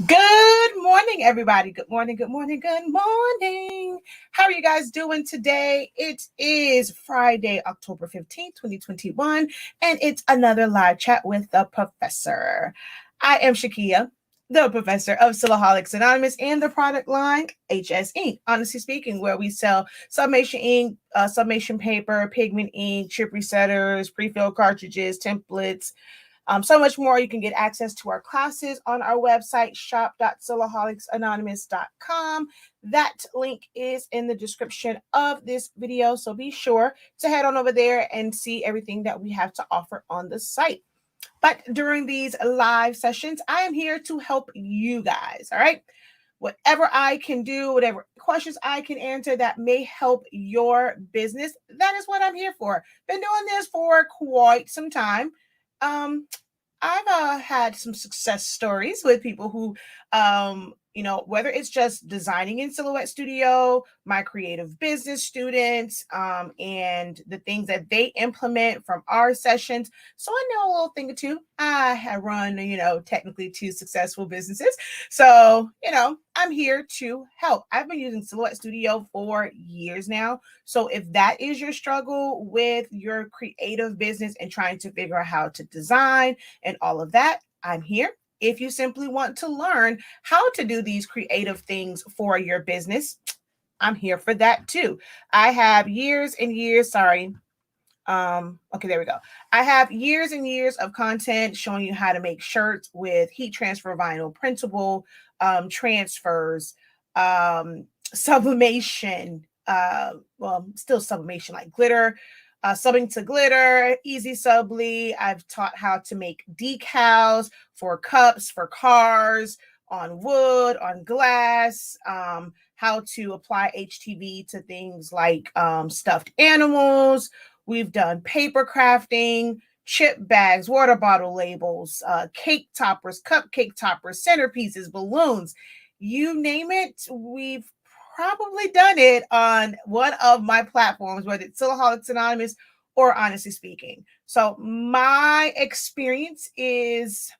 Good morning, everybody. Good morning, good morning, good morning. How are you guys doing today? It is Friday, October 15th, 2021, and it's another live chat with the professor. I am Shakia, the professor of Silaholics Anonymous and the product line HS Ink. Honestly speaking, where we sell sublimation ink, sublimation paper, pigment ink, chip resetters, pre-fill cartridges, templates, so much more. You can get access to our classes on our website, shop.silaholics.anonymous.com. That link is in the description of this video, so be sure to head on over there and see everything that we have to offer on the site. But during these live sessions, I am here to help you guys, all right? Whatever I can do, whatever questions I can answer that may help your business, that is what I'm here for. Been doing this for quite some time. I've had some success stories with people who, whether it's just designing in Silhouette Studio, my creative business students, and the things that they implement from our sessions. So I know a little thing or two. I have run, technically two successful businesses. So, I'm here to help. I've been using Silhouette Studio for years now. So if that is your struggle with your creative business and trying to figure out how to design and all of that, I'm here. If you simply want to learn how to do these creative things for your business, I'm here for that too. I have years and years, sorry. Okay, there we go. I have years and years of content showing you how to make shirts with heat transfer vinyl, printable transfers, sublimation, still sublimation like glitter, subbing to glitter, easy subly. I've taught how to make decals for cups, for cars, on wood, on glass, how to apply HTV to things like stuffed animals. We've done paper crafting, chip bags, water bottle labels, cake toppers, cupcake toppers, centerpieces, balloons, you name it. We've probably done it on one of my platforms, whether it's Silaholics Anonymous or Honestly Speaking. So my experience is,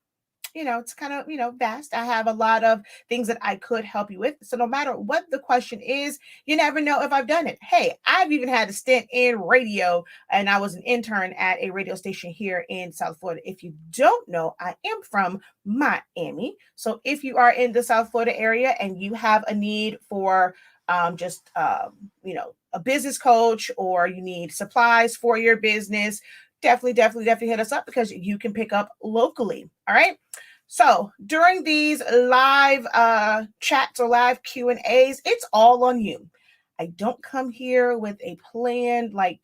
it's kind of, vast. I have a lot of things that I could help you with. So no matter what the question is, you never know if I've done it. Hey, I've even had a stint in radio, and I was an intern at a radio station here in South Florida. If you don't know, I am from Miami. So if you are in the South Florida area and you have a need for a business coach, or you need supplies for your business, definitely hit us up, because you can pick up locally. All right. So during these live chats or live Q&As, it's all on you. I don't come here with a plan, like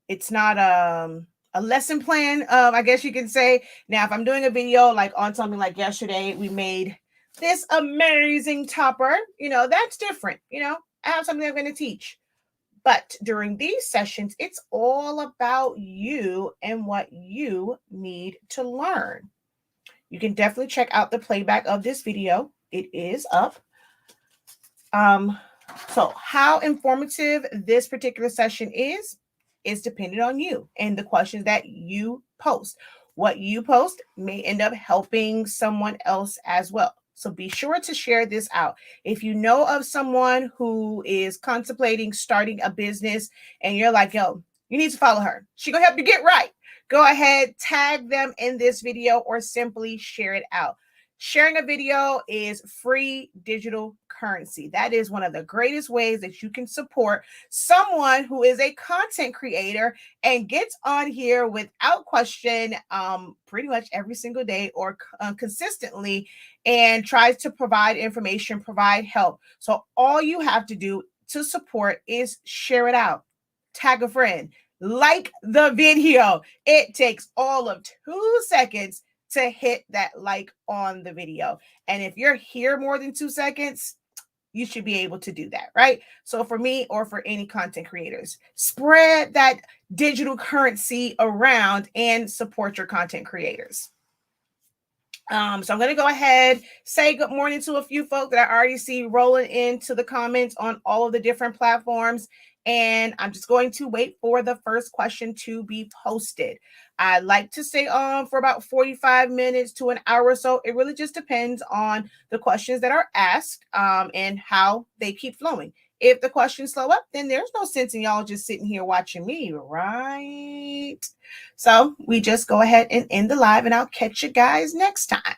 it's not a lesson plan, I guess you can say. Now, if I'm doing a video like on something like yesterday, we made this amazing topper, that's different. I have something I'm going to teach. But during these sessions, it's all about you and what you need to learn. You can definitely check out the playback of this video. It is up. So how informative this particular session is dependent on you and the questions that you post. What you post may end up helping someone else as well. So be sure to share this out. If you know of someone who is contemplating starting a business and you're like, yo, you need to follow her, she's gonna help you get right, go ahead, tag them in this video, or simply share it out. Sharing a video is free digital currency. That is one of the greatest ways that you can support someone who is a content creator and gets on here without question pretty much every single day, or consistently, and tries to provide information, provide help. So all you have to do to support is share it out, tag a friend, like the video. It takes all of 2 seconds to hit that like on the video. And if you're here more than 2 seconds, you should be able to do that, right? So for me, or for any content creators, spread that digital currency around and support your content creators. So I'm going to go ahead, say good morning to a few folks that I already see rolling into the comments on all of the different platforms. And I'm just going to wait for the first question to be posted. I like to stay on for about 45 minutes to an hour or so. It really just depends on the questions that are asked and how they keep flowing. If the questions slow up, then there's no sense in y'all just sitting here watching me, right? So we just go ahead and end the live, and I'll catch you guys next time.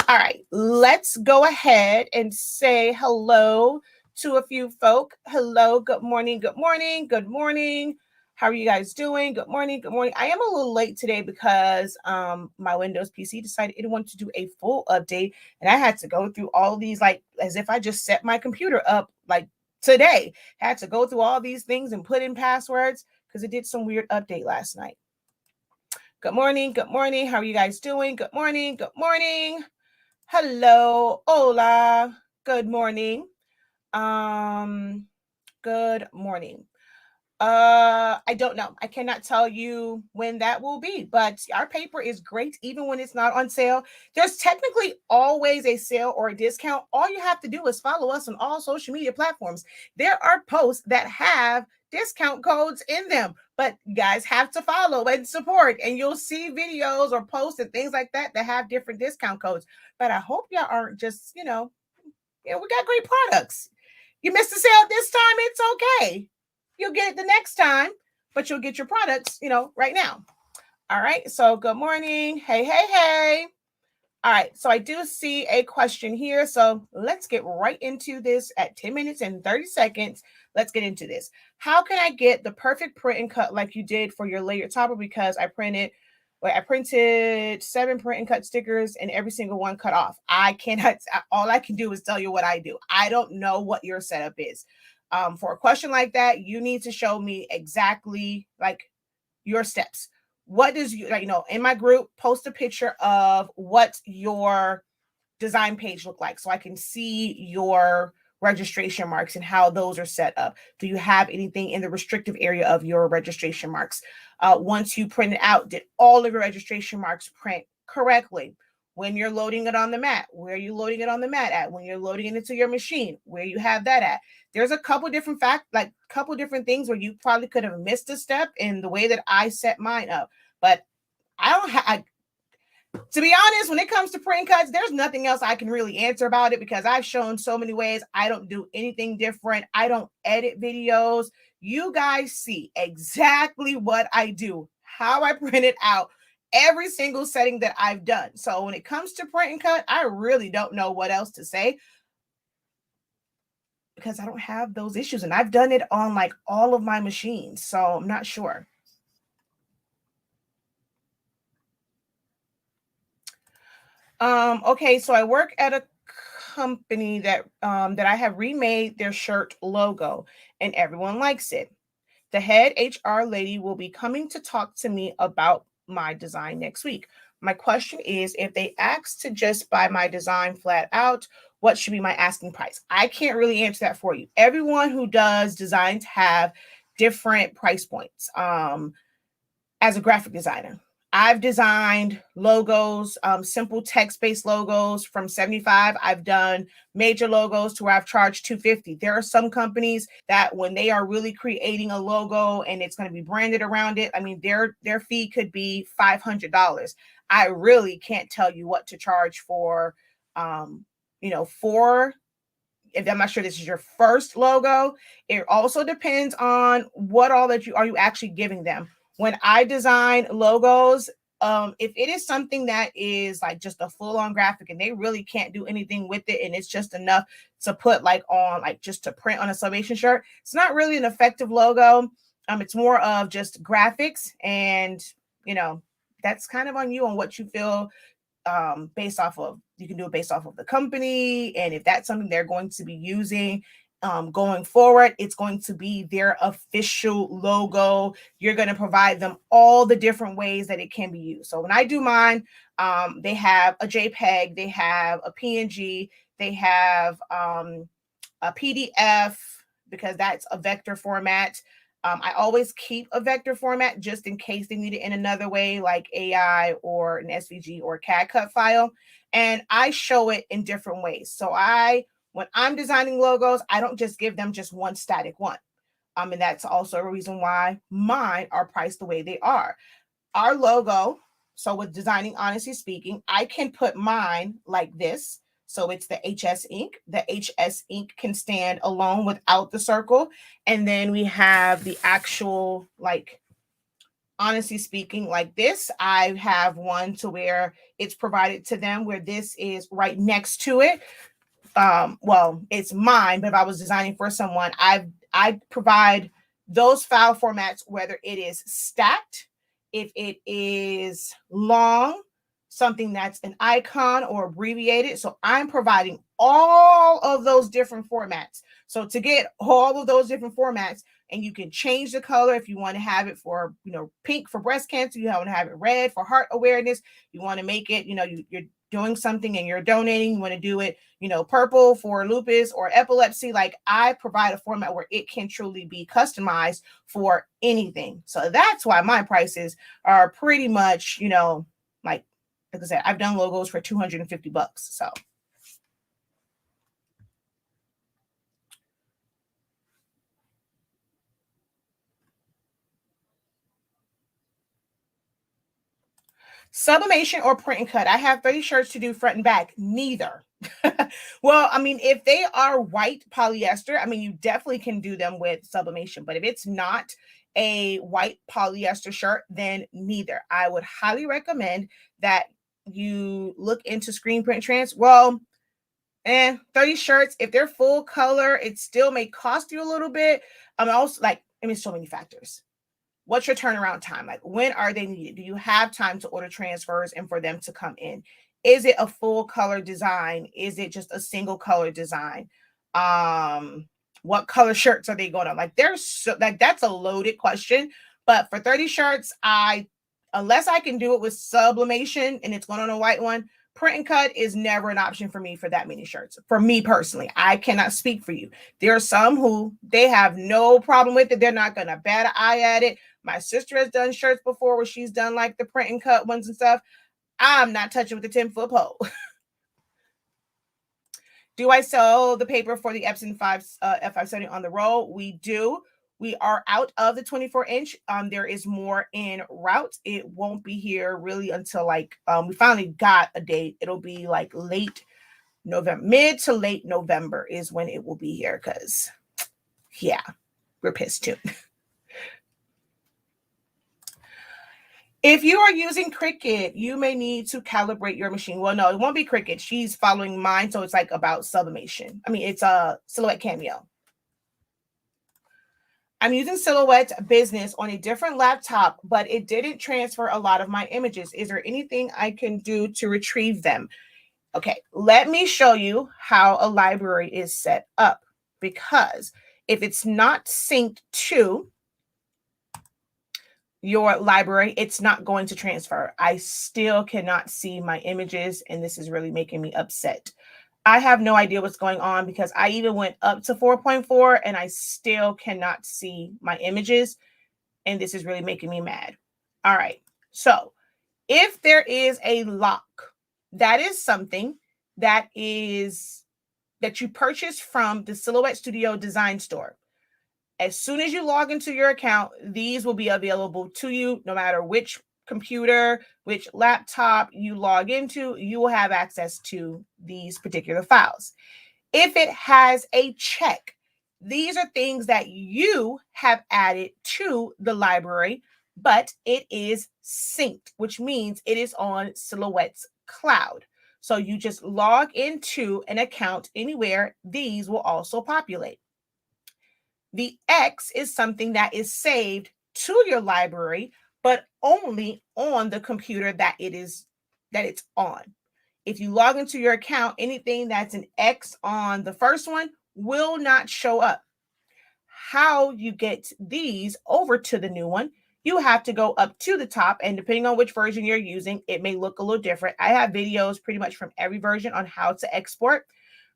All right, let's go ahead and say hello to a few folk. Hello, good morning, good morning, good morning. How are you guys doing? Good morning, good morning. I am a little late today because my Windows PC decided it wanted to do a full update, and I had to go through all these like as if I just set my computer up like today. Had to go through all these things and put in passwords because it did some weird update last night. Good morning, good morning. How are you guys doing? Good morning, good morning. Hello, hola. Good morning. Good morning. I don't know. I cannot tell you when that will be, but our paper is great even when it's not on sale. There's technically always a sale or a discount. All you have to do is follow us on all social media platforms. There are posts that have discount codes in them, but you guys have to follow and support, and you'll see videos or posts and things like that that have different discount codes. But I hope y'all aren't just, we got great products. You missed the sale this time, it's okay. You'll get it the next time, but you'll get your products, right now. All right. So good morning. Hey, hey, hey. All right. So I do see a question here. So let's get right into this at 10 minutes and 30 seconds. Let's get into this. How can I get the perfect print and cut like you did for your layered topper? Because I printed 7 print and cut stickers and every single one cut off. I cannot, all I can do is tell you what I do. I don't know what your setup is. For a question like that, you need to show me exactly like your steps. What does in my group, post a picture of what your design page look like so I can see your registration marks and how those are set up. Do you have anything in the restrictive area of your registration marks? Once you print it out, did all of your registration marks print correctly? When you're loading it on the mat, where are you loading it on the mat at? When you're loading it into your machine, where you have that at? There's a couple different things where you probably could have missed a step in the way that I set mine up. But to be honest, when it comes to print cuts, there's nothing else I can really answer about it because I've shown so many ways. I don't do anything different. I don't edit videos. You guys see exactly what I do, how I print it out, every single setting that I've done. So when it comes to print and cut, I really don't know what else to say because I don't have those issues. And I've done it on like all of my machines. So I'm not sure. Okay, so I work at a company that I have remade their shirt logo and everyone likes it. The head HR lady will be coming to talk to me about my design next week. My question is, if they ask to just buy my design flat out, what should be my asking price? I can't really answer that for you. Everyone who does designs have different price points. As a graphic designer, I've designed logos, simple text-based logos from $75. I've done major logos to where I've charged $250. There are some companies that when they are really creating a logo and it's going to be branded around it, I mean, their fee could be $500. I really can't tell you what to charge for, if I'm not sure this is your first logo. It also depends on what all that you actually giving them. When I design logos, if it is something that is like just a full-on graphic and they really can't do anything with it and it's just enough to put just to print on a Sublimation shirt, it's not really an effective logo. It's more of just graphics, and that's kind of on you on what you feel based off of. You can do it based off of the company, and if that's something they're going to be using going forward, it's going to be their official logo. You're going to provide them all the different ways that it can be used. So when I do mine, they have a JPEG, they have a PNG, they have a PDF because that's a vector format. I always keep a vector format just in case they need it in another way, like AI or an SVG or CAD cut file. And I show it in different ways. So when I'm designing logos, I don't just give them just one static one. And that's also a reason why mine are priced the way they are. Our logo, so with Designing Honestly Speaking, I can put mine like this. So it's the HS ink. The HS ink can stand alone without the circle. And then we have the actual, like, Honestly Speaking, like this. I have one to where it's provided to them where this is right next to it. Well, it's mine, but if I was designing for someone, I provide those file formats, whether it is stacked, if it is long, something that's an icon or abbreviated. So I'm providing all of those different formats. So to get all of those different formats, and you can change the color if you want to have it for, pink for breast cancer, you want to have it red for heart awareness, you want to make it, you're doing something and you're donating, you want to do it, purple for lupus or epilepsy. Like, I provide a format where it can truly be customized for anything. So that's why my prices are pretty much, like I said, I've done logos for $250. So sublimation or print and cut. I have 30 shirts to do front and back. Neither. Well, I mean, if they are white polyester, I mean, you definitely can do them with sublimation. But if it's not a white polyester shirt, then neither. I would highly recommend that you look into screen print trans. Well, 30 shirts, if they're full color, it still may cost you a little bit. Also, like, so many factors. What's your turnaround time? Like, when are they needed? Do you have time to order transfers and for them to come in? Is it a full color design? Is it just a single color design? What color shirts are they going on? Like, that's a loaded question. But for 30 shirts, unless I can do it with sublimation and it's going on a white one, print and cut is never an option for me for that many shirts. For me personally, I cannot speak for you. There are some who they have no problem with it. They're not going to bat an eye at it. My sister has done shirts before where she's done like the print and cut ones and stuff. I'm not touching with the 10-foot pole. Do I sell the paper for the Epson F570 on the roll? We do. We are out of the 24-inch. There is more en route. It won't be here really until we finally got a date. It'll be like late November, mid to late November is when it will be here. Because, yeah, we're pissed too. If you are using Cricut, you may need to calibrate your machine. Well, no, it won't be Cricut. She's following mine, so it's like about sublimation. I mean, it's a Silhouette Cameo. I'm using Silhouette Business on a different laptop, but it didn't transfer a lot of my images. Is there anything I can do to retrieve them? Okay, let me show you how a library is set up, because if it's not synced to your library, it's not going to transfer. I still cannot see my images, and this is really making me upset. I have no idea what's going on, because I even went up to 4.4 and I still cannot see my images, and this is really making me mad. All right, so if there is a lock, that is something that you purchase from the Silhouette Studio Design Store. As soon as you log into your account, these will be available to you no matter which computer, which laptop you log into, you will have access to these particular files. If it has a check, these are things that you have added to the library, but it is synced, which means it is on Silhouette's cloud. So you just log into an account anywhere, these will also populate. The X is something that is saved to your library, but only on the computer that it's on. If you log into your account, anything that's an X on the first one will not show up. How you get these over to the new one, you have to go up to the top, and depending on which version you're using, it may look a little different. I have videos pretty much from every version on how to export.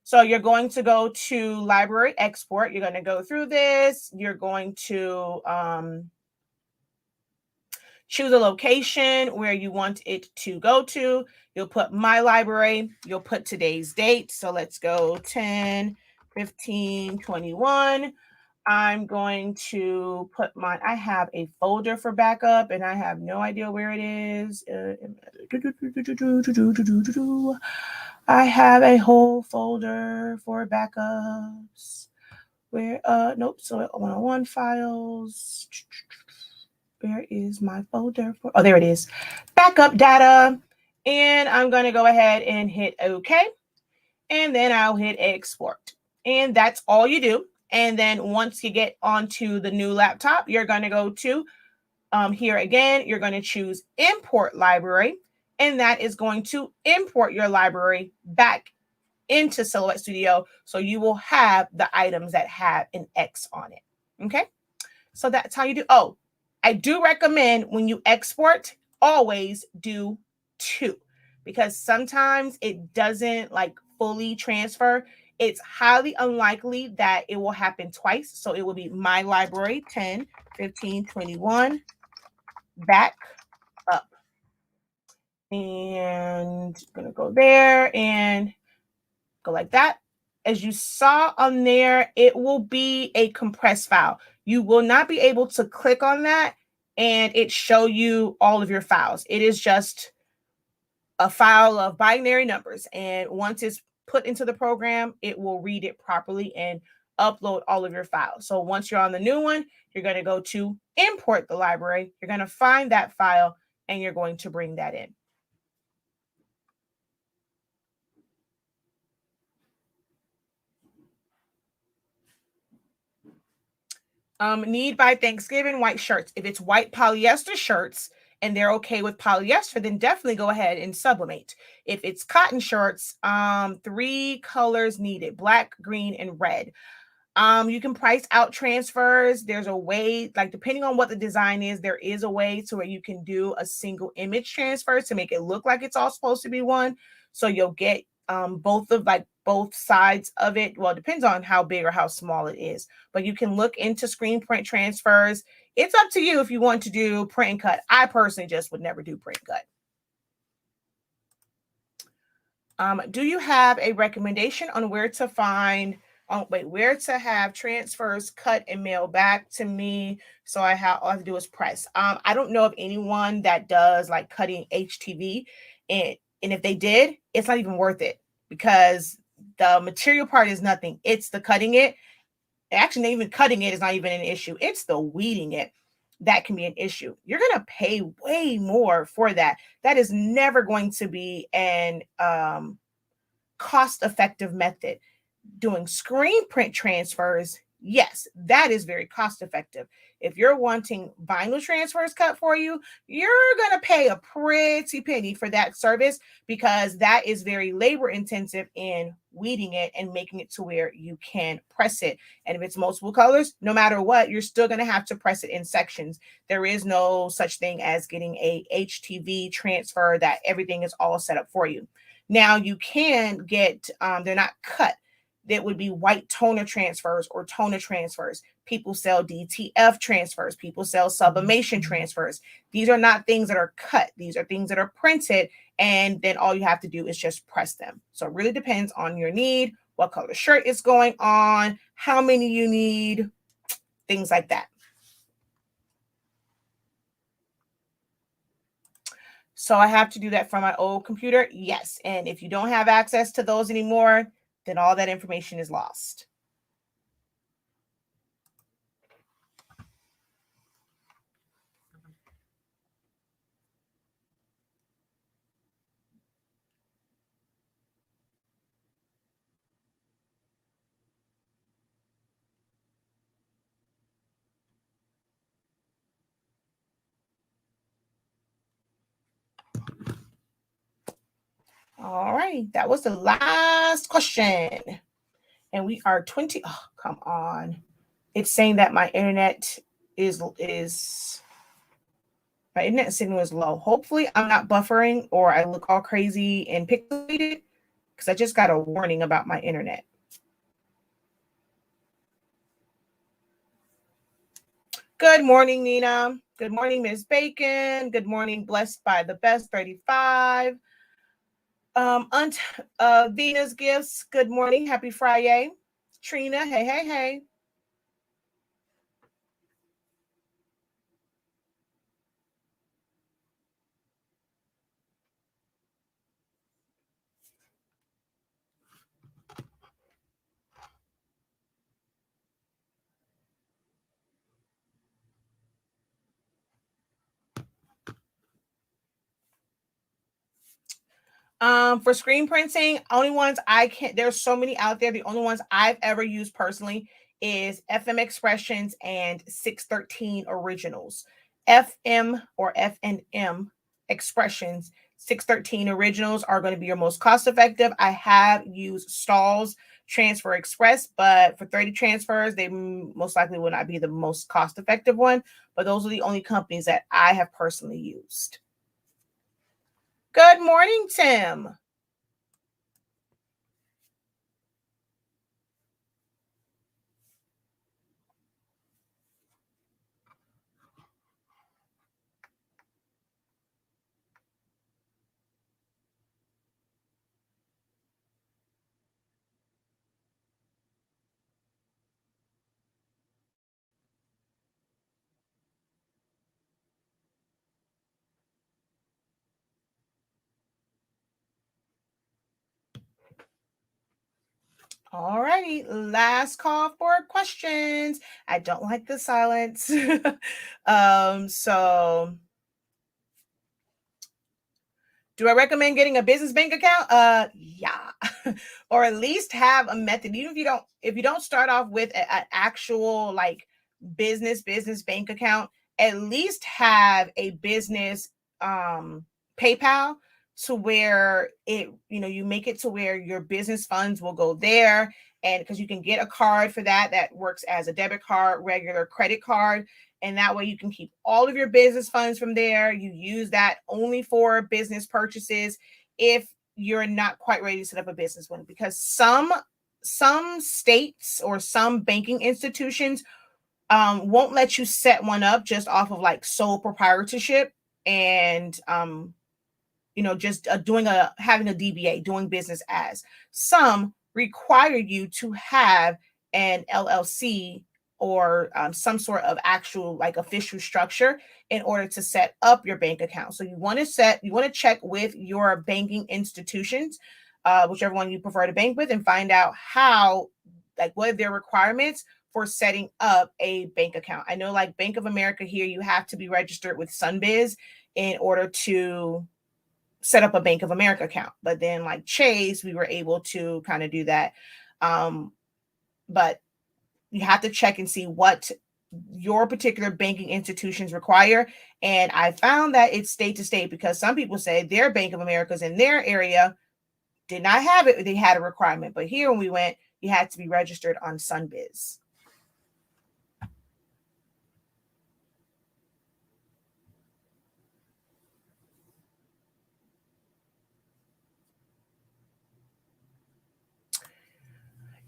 So you're going to go to Library Export. You're going to go through this. You're going to choose a location where you want it to go to. You'll put My Library. You'll put today's date. So let's go 10/15/21. I'm going to put I have a folder for backup and I have no idea where it is. I have a whole folder for backups. Where, nope, so 101 files. Where is my folder for, oh, there it is. Backup data. And I'm going to go ahead and hit OK. And then I'll hit export. And that's all you do. And then once you get onto the new laptop, you're going to go to here again, you're going to choose import library. And that is going to import your library back into Silhouette Studio. So you will have the items that have an X on it. Okay. So that's how you do. Oh, I do recommend when you export, always do 2 because sometimes it doesn't like fully transfer. It's highly unlikely that it will happen twice. So it will be my library 10, 15, 21 back up. And I'm going to go there and go like that. As you saw on there, it will be a compressed file. You will not be able to click on that and it show you all of your files. It is just a file of binary numbers. And once it's put into the program, it will read it properly and upload all of your files. So once you're on the new one, you're going to go to import the library. You're going to find that file and you're going to bring that in. Need by Thanksgiving white shirts. If it's white polyester shirts and they're okay with polyester, then definitely go ahead and sublimate. If it's cotton shirts, 3 colors needed: black, green, and red. You can price out transfers. There's a way, like depending on what the design is, there is a way to where you can do a single image transfer to make it look like it's all supposed to be one. So you'll get both sides of it. Well, it depends on how big or how small it is, but you can look into screen print transfers. It's up to you if you want to do print and cut. I personally just would never do print and cut. Do you have a recommendation on where to find, where to have transfers cut and mailed back to me? So all I have to do is press. I don't know of anyone that does like cutting HTV, and if they did, it's not even worth it because the material part is nothing. It's the cutting it. Actually, even cutting it is not even an issue. It's the weeding it that can be an issue. You're going to pay way more for that. That is never going to be an cost-effective method. Doing screen print transfers, yes, that is very cost effective. If you're wanting vinyl transfers cut for you, you're going to pay a pretty penny for that service because that is very labor intensive in weeding it and making it to where you can press it. And if it's multiple colors, no matter what, you're still going to have to press it in sections. There is no such thing as getting a HTV transfer that everything is all set up for you. Now you can get, they're not cut. That would be white toner transfers or toner transfers. People sell DTF transfers. People sell sublimation transfers. These are not things that are cut. These are things that are printed, and then all you have to do is just press them. So it really depends on your need, what color shirt is going on, how many you need, things like that. So I have to do that from my old computer? Yes. And if you don't have access to those anymore, then all that information is lost. All right, that was the last question. And we are 20. Oh, come on. It's saying that my internet my internet signal is low. Hopefully I'm not buffering or I look all crazy and pixelated because I just got a warning about my internet. Good morning, Nina. Good morning, Ms. Bacon. Good morning, Blessed by the Best 35. Aunt Venus Gifts, good morning. Happy Friday. Trina, hey, hey, hey. For screen printing, only ones I can, there's so many out there. The only ones I've ever used personally is FM Expressions and 613 Originals. FM or FNM Expressions, 613 Originals are going to be your most cost effective. I have used Stall's Transfer Express, but for 30 transfers, they most likely will not be the most cost effective one. But those are the only companies that I have personally used. Good morning, Tim. All righty, last call for questions. I don't like the silence. So do I recommend getting a business bank account? Yeah. Or at least have a method. Even if you don't start off with an actual like business bank account, at least have a business PayPal to where you make it to where your business funds will go there. And because you can get a card for that works as a debit card, regular credit card, and that way you can keep all of your business funds from there. You use that only for business purchases if you're not quite ready to set up a business one, because some states or some banking institutions won't let you set one up just off of like sole proprietorship and just having a DBA, doing business as. Some require you to have an LLC or some sort of actual like official structure in order to set up your bank account. So you want to check with your banking institutions, whichever one you prefer to bank with, and find out what are their requirements for setting up a bank account. I know like Bank of America here, you have to be registered with Sunbiz in order to set up a Bank of America account. But then like Chase, we were able to kind of do that. But you have to check and see what your particular banking institutions require. And I found that it's state to state, because some people say their Bank of America's in their area did not have it. They had a requirement. But here when we went, you had to be registered on Sunbiz.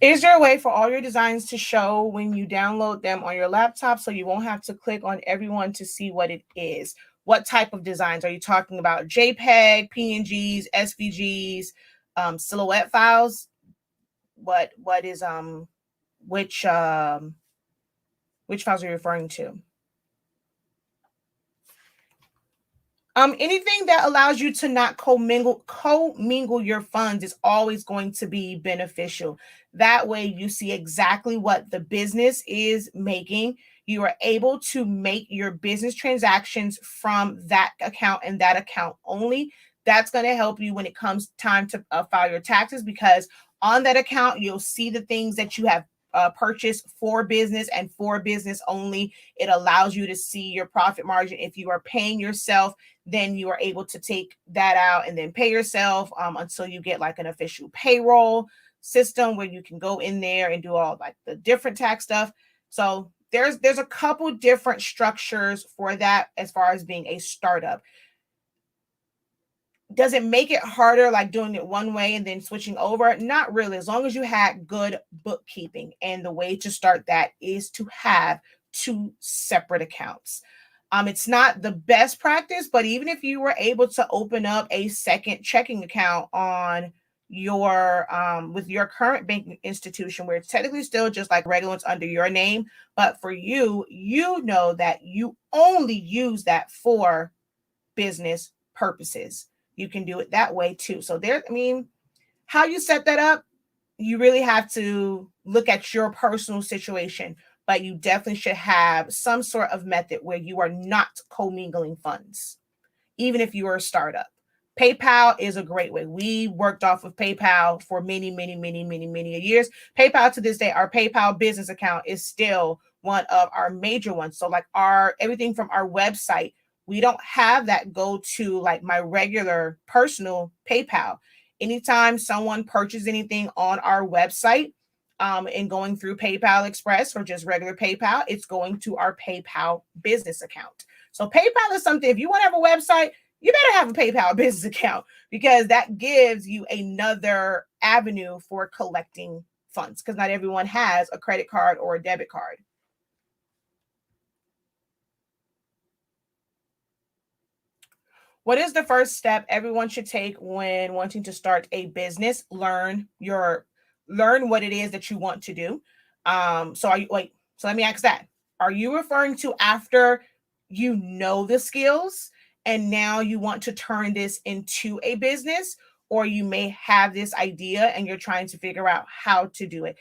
Is there a way for all your designs to show when you download them on your laptop so you won't have to click on everyone to see what it is? What type of designs are you talking about? JPEG, PNGs, SVGs, silhouette files? What is which files are you referring to? Anything that allows you to not commingle your funds is always going to be beneficial. That way you see exactly what the business is making. You are able to make your business transactions from that account and that account only. That's going to help you when it comes time to file your taxes, because on that account, you'll see the things that you have purchased for business and for business only. It allows you to see your profit margin. If you are paying yourself, then you are able to take that out and then pay yourself until you get like an official payroll system where you can go in there and do all like the different tax stuff. So there's a couple different structures for that as far as being a startup. Does it make it harder like doing it one way and then switching over? Not really, as long as you had good bookkeeping. And the way to start that is to have two separate accounts. It's not the best practice, but even if you were able to open up a second checking account on your with your current banking institution, where it's technically still just like regular ones under your name, but for you, you know that you only use that for business purposes. You can do it that way too. So how you set that up, you really have to look at your personal situation, but you definitely should have some sort of method where you are not commingling funds, even if you are a startup. PayPal is a great way. We worked off of PayPal for many years. PayPal to this day, our PayPal business account is still one of our major ones. So like everything from our website, we don't have that go to like my regular personal PayPal. Anytime someone purchases anything on our website, and going through PayPal Express or just regular PayPal, it's going to our PayPal business account. So PayPal is something, if you want to have a website, you better have a PayPal business account, because that gives you another avenue for collecting funds, because not everyone has a credit card or a debit card. What is the first step everyone should take when wanting to start a business? Learn what it is that you want to do. So let me ask that. Are you referring to after you know the skills and now you want to turn this into a business, or you may have this idea and you're trying to figure out how to do it?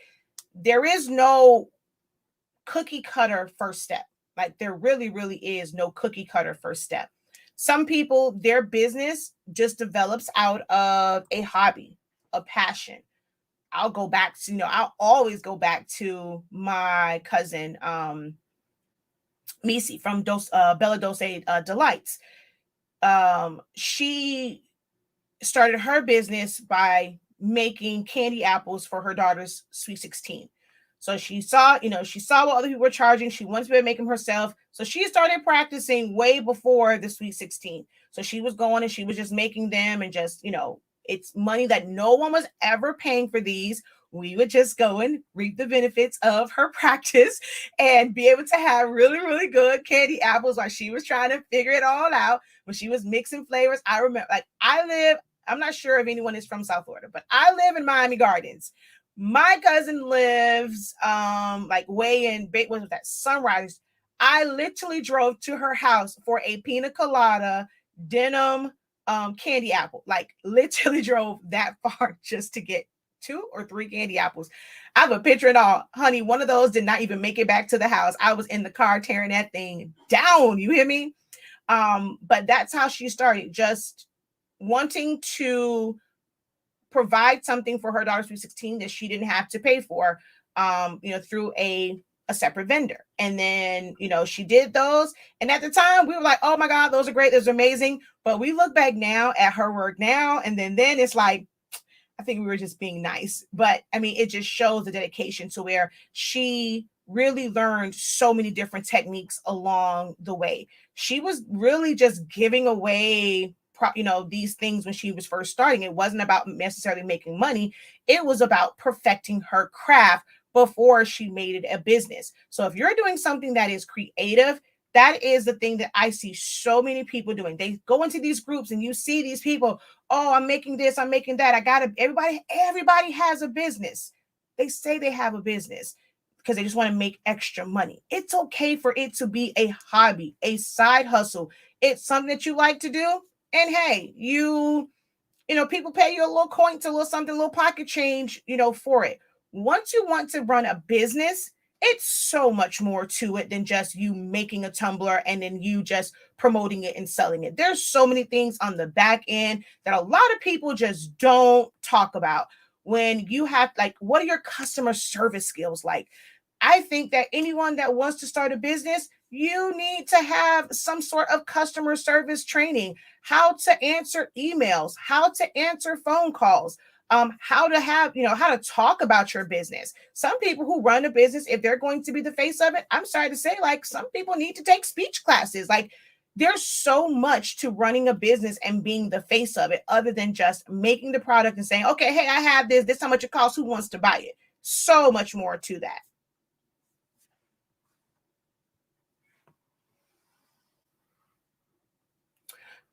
There is no cookie cutter first step. Like there really is no cookie cutter first step. Some people, their business just develops out of a hobby, a passion. I'll always go back to my cousin, Misi from Bella Dose Delights. She started her business by making candy apples for her daughter's Sweet 16. So she saw what other people were charging. She wanted to be able to make them herself. So she started practicing way before the Sweet 16. So she was going and she was just making them, and just, it's money that no one was ever paying for these. We would just go and reap the benefits of her practice and be able to have really good candy apples while she was trying to figure it all out. When she was mixing flavors, I remember, I'm not sure if anyone is from South Florida, but I live in Miami Gardens. My cousin lives way in what was that, Sunrise. I literally drove to her house for a pina colada denim candy apple. Like literally drove that far just to get 2 or 3 candy apples. I have a picture and all. Honey, one of those did not even make it back to the house. I was in the car tearing that thing down. You hear me? But that's how she started, just wanting to provide something for her daughter's Sweet 16 that she didn't have to pay for, through a separate vendor. And then, she did those. And at the time we were like, oh my God, those are great. Those are amazing. But we look back now at her work now. And then it's like, I think we were just being nice. But I mean, it just shows the dedication to where she really learned so many different techniques along the way. She was really just giving away these things when she was first starting. It wasn't about necessarily making money. It was about perfecting her craft before she made it a business. So if you're doing something that is creative, that is the thing that I see so many people doing. They go into these groups and you see these people, oh, I'm making this, I'm making that. Everybody has a business. They say they have a business because they just want to make extra money. It's okay for it to be a hobby, a side hustle. It's something that you like to do. And hey, people pay you a little coin to a little something, a little pocket change, for it. Once you want to run a business, it's so much more to it than just you making a tumbler and then you just promoting it and selling it. There's so many things on the back end that a lot of people just don't talk about. When you have, what are your customer service skills like? I think that anyone that wants to start a business, you need to have some sort of customer service training, how to answer emails, how to answer phone calls, how to talk about your business. Some people who run a business, if they're going to be the face of it, I'm sorry to say, some people need to take speech classes. There's so much to running a business and being the face of it, other than just making the product and saying, okay, hey, I have this is how much it costs, who wants to buy it? So much more to that.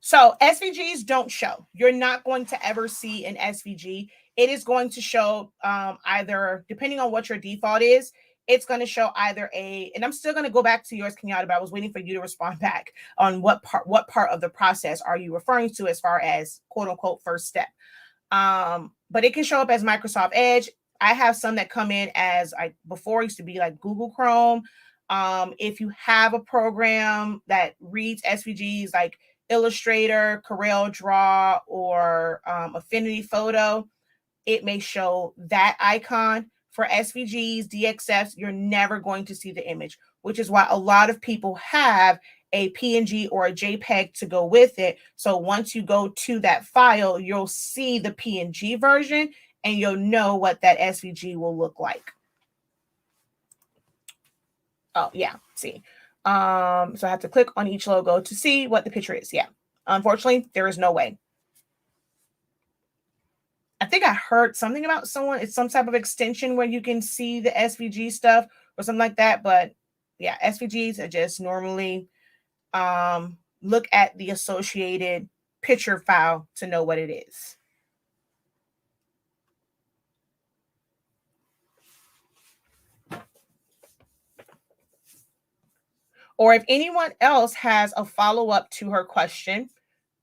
So SVGs don't show. You're not going to ever see an SVG. It is going to show either, depending on what your default is, it's going to show either and I'm still going to go back to yours, Kenyatta, but I was waiting for you to respond back on what part of the process are you referring to as far as quote unquote first step. But it can show up as Microsoft Edge. I have some that come in as before used to be like Google Chrome. If you have a program that reads SVGs, Illustrator, Corel Draw, or Affinity Photo, it may show that icon. For SVGs, DXFs, you're never going to see the image, which is why a lot of people have a PNG or a JPEG to go with it. So once you go to that file, you'll see the PNG version and you'll know what that SVG will look like. Oh, yeah, see. So I have to click on each logo to see what the picture is. Yeah, unfortunately, there is no way. I think I heard something about it's some type of extension where you can see the SVG stuff or something like that. But yeah, SVGs are just normally look at the associated picture file to know what it is. Or if anyone else has a follow-up to her question,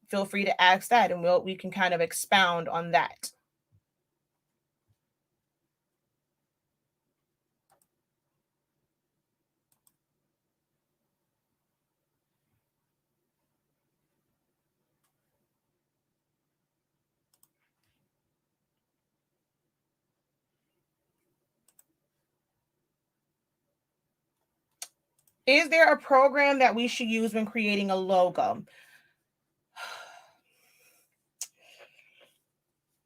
feel free to ask that and we can kind of expound on that. Is there a program that we should use when creating a logo?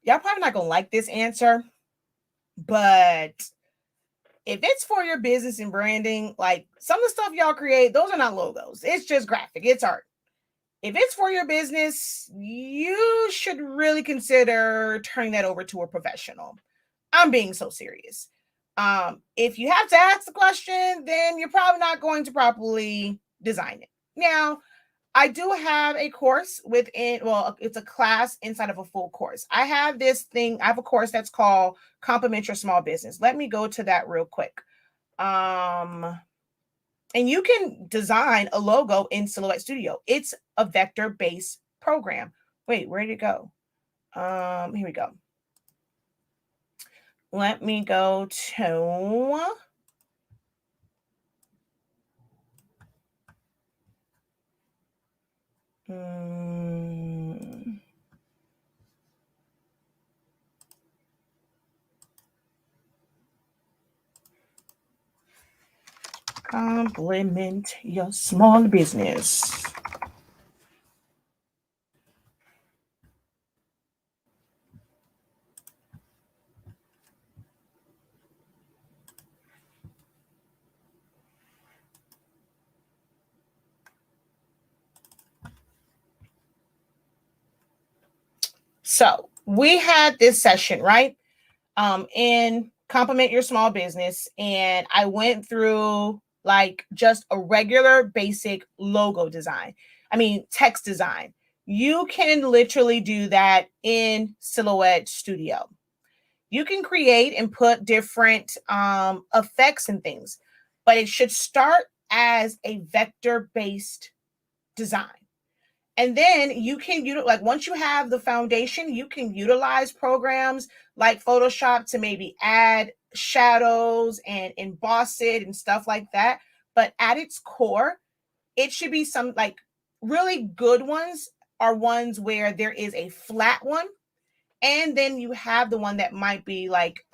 Y'all probably not gonna like this answer, but if it's for your business and branding, like some of the stuff y'all create, those are not logos. It's just graphic, it's art. If it's for your business, you should really consider turning that over to a professional. I'm being so serious. If you have to ask the question, then you're probably not going to properly design it. Now, I do have a course within, well, it's a class inside of a full course. I have a course that's called Complement Your Small Business. Let me go to that real quick. And you can design a logo in Silhouette Studio. It's a vector-based program. Wait, where did it go? Here we go. Let me go to Complement Your Small Business. So we had this session, right? In Complement Your Small Business. And I went through like just a regular basic logo design. I mean, text design. You can literally do that in Silhouette Studio. You can create and put different effects and things, but it should start as a vector-based design. And then you can like once you have the foundation, you can utilize programs like Photoshop to maybe add shadows and emboss it and stuff like that. But at its core, it should be some like really good ones are ones where there is a flat one. And then you have the one that might be like,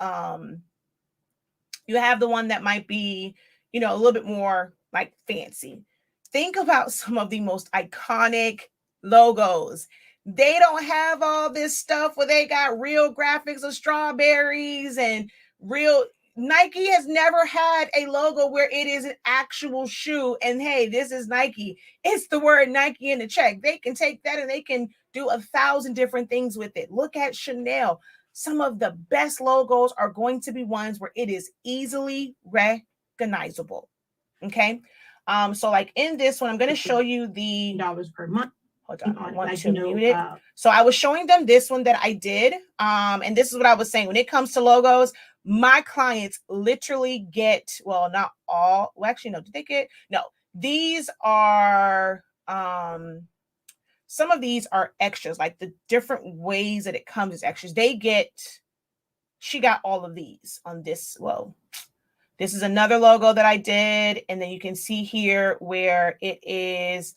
you have the one that might be, a little bit more like fancy. Think about some of the most iconic logos. They don't have all this stuff where they got real graphics of strawberries and real. Nike has never had a logo where it is an actual shoe and hey, this is Nike. It's the word Nike in the check. They can take that and they can do 1,000 different things with it. Look at Chanel. Some of the best logos are going to be ones where it is easily recognizable. Okay. So like in this one, I'm going to show you the dollars per month. Hold on, I want to mute it. So I was showing them this one that I did. And this is what I was saying. When it comes to logos, my clients literally get, well, not all. Well, actually, no, did they get? No, these are, some of these are extras, like the different ways that it comes as extras. She got all of these on this. Well, this is another logo that I did. And then you can see here where it is,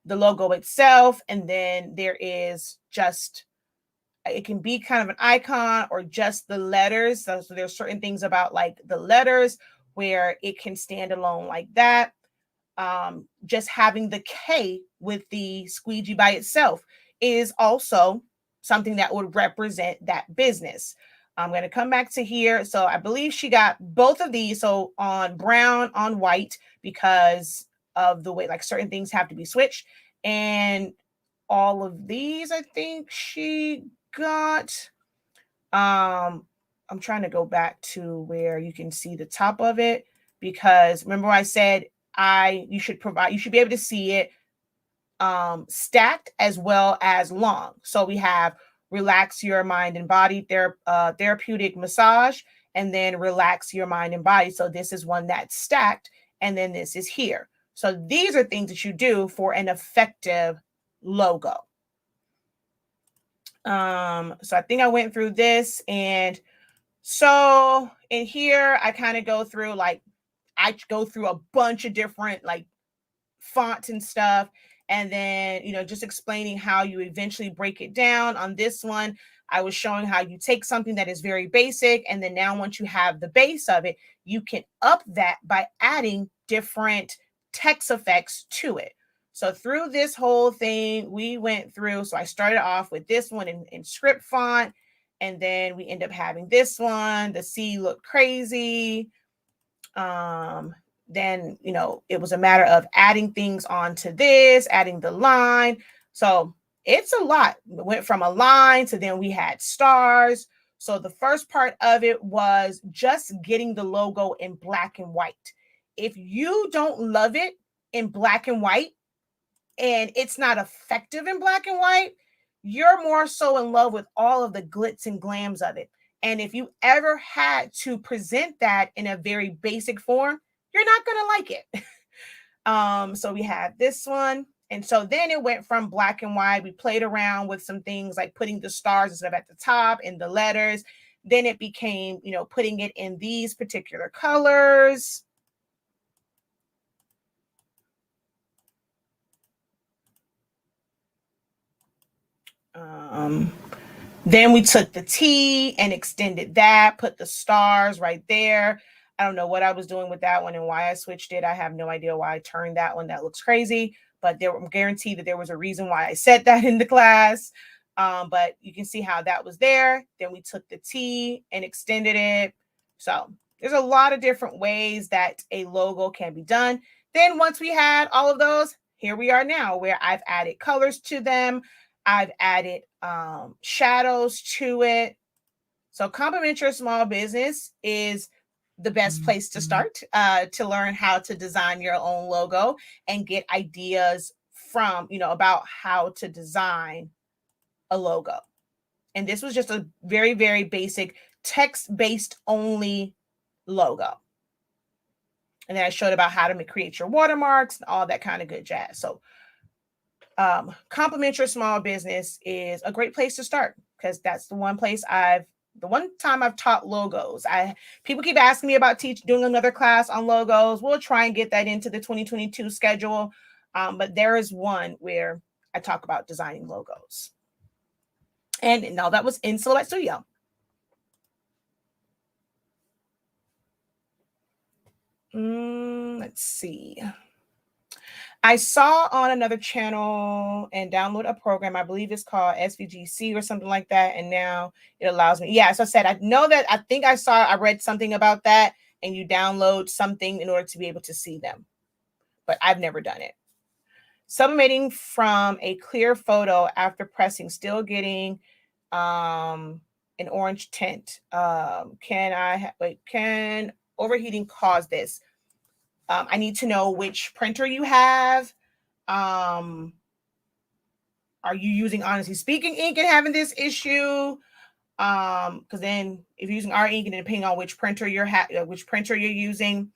the logo itself, and then there is just, it can be kind of an icon or just the letters. So there's certain things about like the letters where it can stand alone like that. Just having the K with the squeegee by itself is also something that would represent that business. I'm going to come back to here. So I believe she got both of these. So on brown, on white, because of the way like certain things have to be switched. And all of these, I think she got. I'm trying to go back to where you can see the top of it, because remember I said you should be able to see it stacked as well as long. So we have relax your mind and body therapeutic massage, and then relax your mind and body. So this is one that's stacked, and then this is here. So these are things that you do for an effective logo. So I think I went through this, and so in here I kind of go through a bunch of different like fonts and stuff, and then just explaining how you eventually break it down. On this one, I was showing how you take something that is very basic, and then now once you have the base of it, you can up that by adding different text effects to it. So through this whole thing, we went through. So I started off with this one in script font, and then we end up having this one. The C looked crazy. Then, it was a matter of adding things onto this, adding the line. So it's a lot. We went from a line to then we had stars. So the first part of it was just getting the logo in black and white. If you don't love it in black and white, and it's not effective in black and white, you're more so in love with all of the glitz and glams of it. And if you ever had to present that in a very basic form, you're not going to like it. So we have this one. And so then it went from black and white. We played around with some things like putting the stars and stuff at the top and the letters. Then it became, putting it in these particular colors. Then we took the T and extended that, put the stars right there. I don't know what I was doing with that one and why I switched it. I have no idea why I turned that one. That looks crazy, but I'm guaranteed that there was a reason why I said that in the class. But you can see how that was there. Then we took the T and extended it. So there's a lot of different ways that a logo can be done. Then once we had all of those, here we are now where I've added colors to them. I've added shadows to it. So Compliment Your Small Business is the best place to start to learn how to design your own logo and get ideas from, about how to design a logo. And this was just a very, very basic text-based only logo. And then I showed about how to create your watermarks and all that kind of good jazz. So Compliment Your Small Business is a great place to start, because that's the one time I've taught logos. People keep asking me about doing another class on logos. We'll try and get that into the 2022 schedule. But there is one where I talk about designing logos. And now that was in Silhouette Studio. Let's see. I saw on another channel and download a program, I believe it's called SVGC or something like that. And now it allows me. Yeah, so I said, I read something about that, and you download something in order to be able to see them. But I've never done it. Sublimating from a clear photo after pressing, still getting an orange tint. Can overheating cause this? I need to know which printer you have. Are you using Honestly Speaking ink and having this issue? Because then if you're using our ink, and depending on which printer you're using,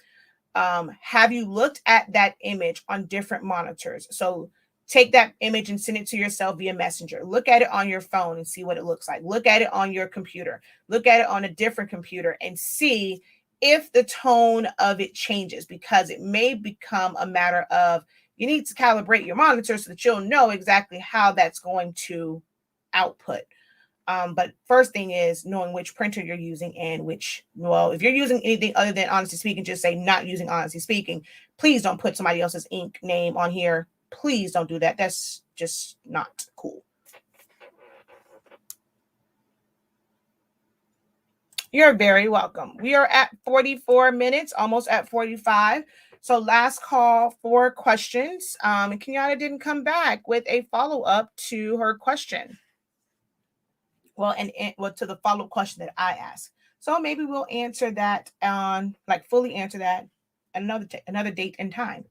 have you looked at that image on different monitors? So take that image and send it to yourself via Messenger. Look at it on your phone and see what it looks like. Look at it on your computer. Look at it on a different computer and see if the tone of it changes, because it may become a matter of, you need to calibrate your monitor so that you'll know exactly how that's going to output. But first thing is knowing which printer you're using and which, well, if you're using anything other than Honestly Speaking, just say not using Honestly Speaking. Please don't put somebody else's ink name on here. Please don't do that. That's just not cool. You're very welcome. We are at 44 minutes, almost at 45. So last call for questions. And Kenyatta didn't come back with a follow-up to her question. Well, and to the follow-up question that I asked. So maybe we'll answer that fully answer that another date and time.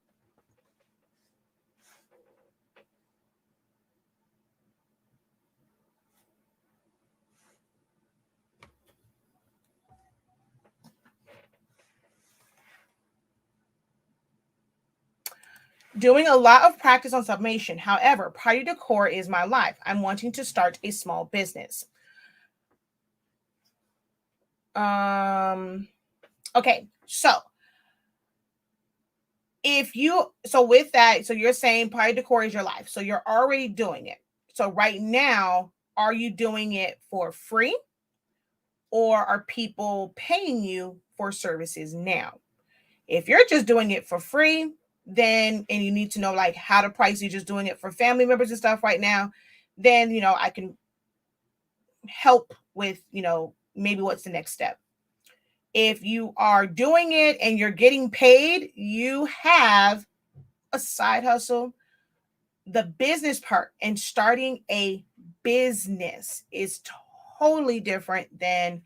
Doing a lot of practice on sublimation. However, party decor is my life. I'm wanting to start a small business. Okay, so with that, so you're saying party decor is your life. So you're already doing it. So right now, are you doing it for free? Or are people paying you for services now? If you're just doing it for free, then, and you need to know like how to price, you're just doing it for family members and stuff right now, then, I can help with, maybe what's the next step. If you are doing it and you're getting paid, you have a side hustle. The business part and starting a business is totally different than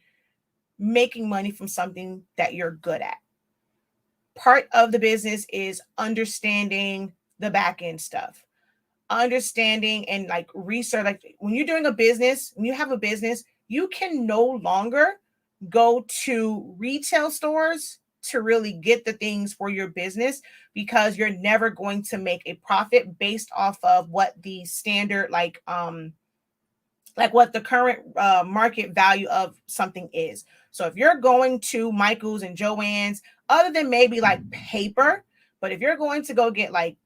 making money from something that you're good at. Part of the business is understanding the back end stuff, understanding and like research. Like when you're doing a business, when you have a business, you can no longer go to retail stores to really get the things for your business because you're never going to make a profit based off of what the standard like what the current market value of something is. So if you're going to Michael's and Joann's, other than maybe like paper, but if you're going to go get like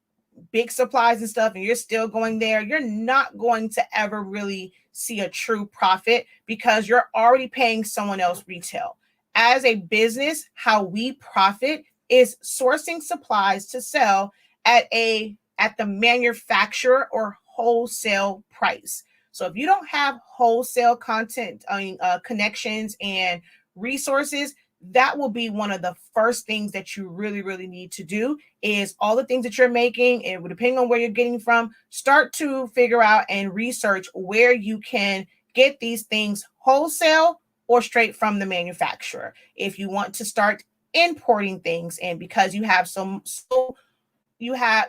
big supplies and stuff and you're still going there, you're not going to ever really see a true profit because you're already paying someone else retail. As a business, how we profit is sourcing supplies to sell at the manufacturer or wholesale price. So if you don't have wholesale connections and resources, that will be one of the first things that you really, really need to do is all the things that you're making, and depending on where you're getting from, start to figure out and research where you can get these things wholesale or straight from the manufacturer. If you want to start importing things, and because you have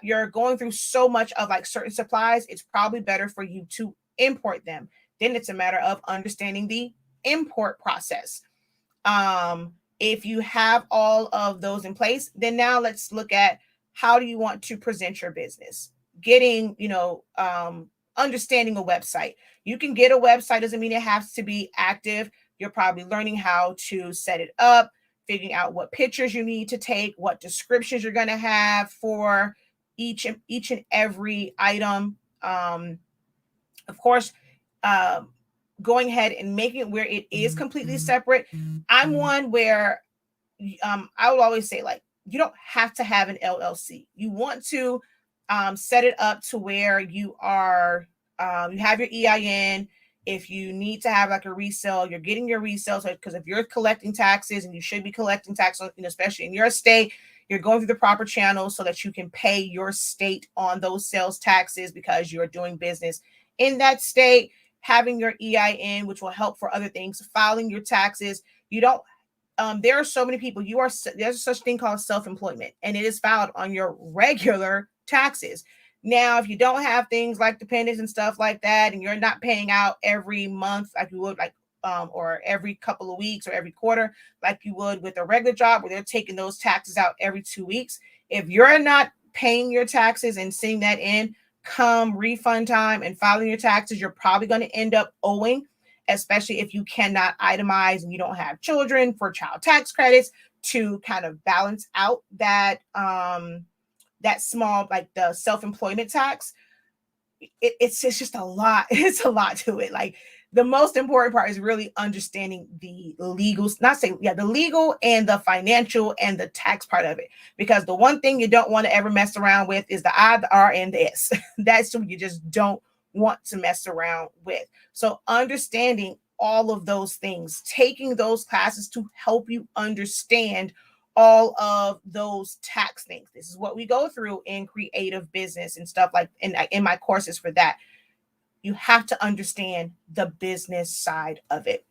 you're going through so much of like certain supplies, it's probably better for you to import them. Then it's a matter of understanding the import process. If you have all of those in place, then now let's look at how do you want to present your business? Getting, understanding a website. You can get a website, doesn't mean it has to be active. You're probably learning how to set it up, figuring out what pictures you need to take, what descriptions you're going to have for each and every item. Of course, going ahead and making it where it is completely separate. I'm one where I will always say, like, you don't have to have an LLC. You want to set it up to where you are, you have your EIN. If you need to have like a resale, you're getting your resale. So, because if you're collecting taxes, and you should be collecting taxes, especially in your state, you're going through the proper channels so that you can pay your state on those sales taxes because you're doing business in that state. Having your EIN, which will help for other things, filing your taxes. You don't, there are so many people, there's such thing called self-employment, and it is filed on your regular taxes. Now, if you don't have things like dependents and stuff like that, and you're not paying out every month like you would, like, or every couple of weeks or every quarter, like you would with a regular job where they're taking those taxes out every 2 weeks. If you're not paying your taxes and seeing that in, come refund time and filing your taxes, you're probably going to end up owing, especially if you cannot itemize and you don't have children, for child tax credits to kind of balance out that that small, like the self-employment tax, it's just a lot. It's a lot to it. Like the most important part is really understanding the legal, the legal and the financial and the tax part of it. Because the one thing you don't want to ever mess around with is the I, the R, and the S. That's what you just don't want to mess around with. So understanding all of those things, taking those classes to help you understand all of those tax things. This is what we go through in creative business and stuff like in my courses for that. You have to understand the business side of it.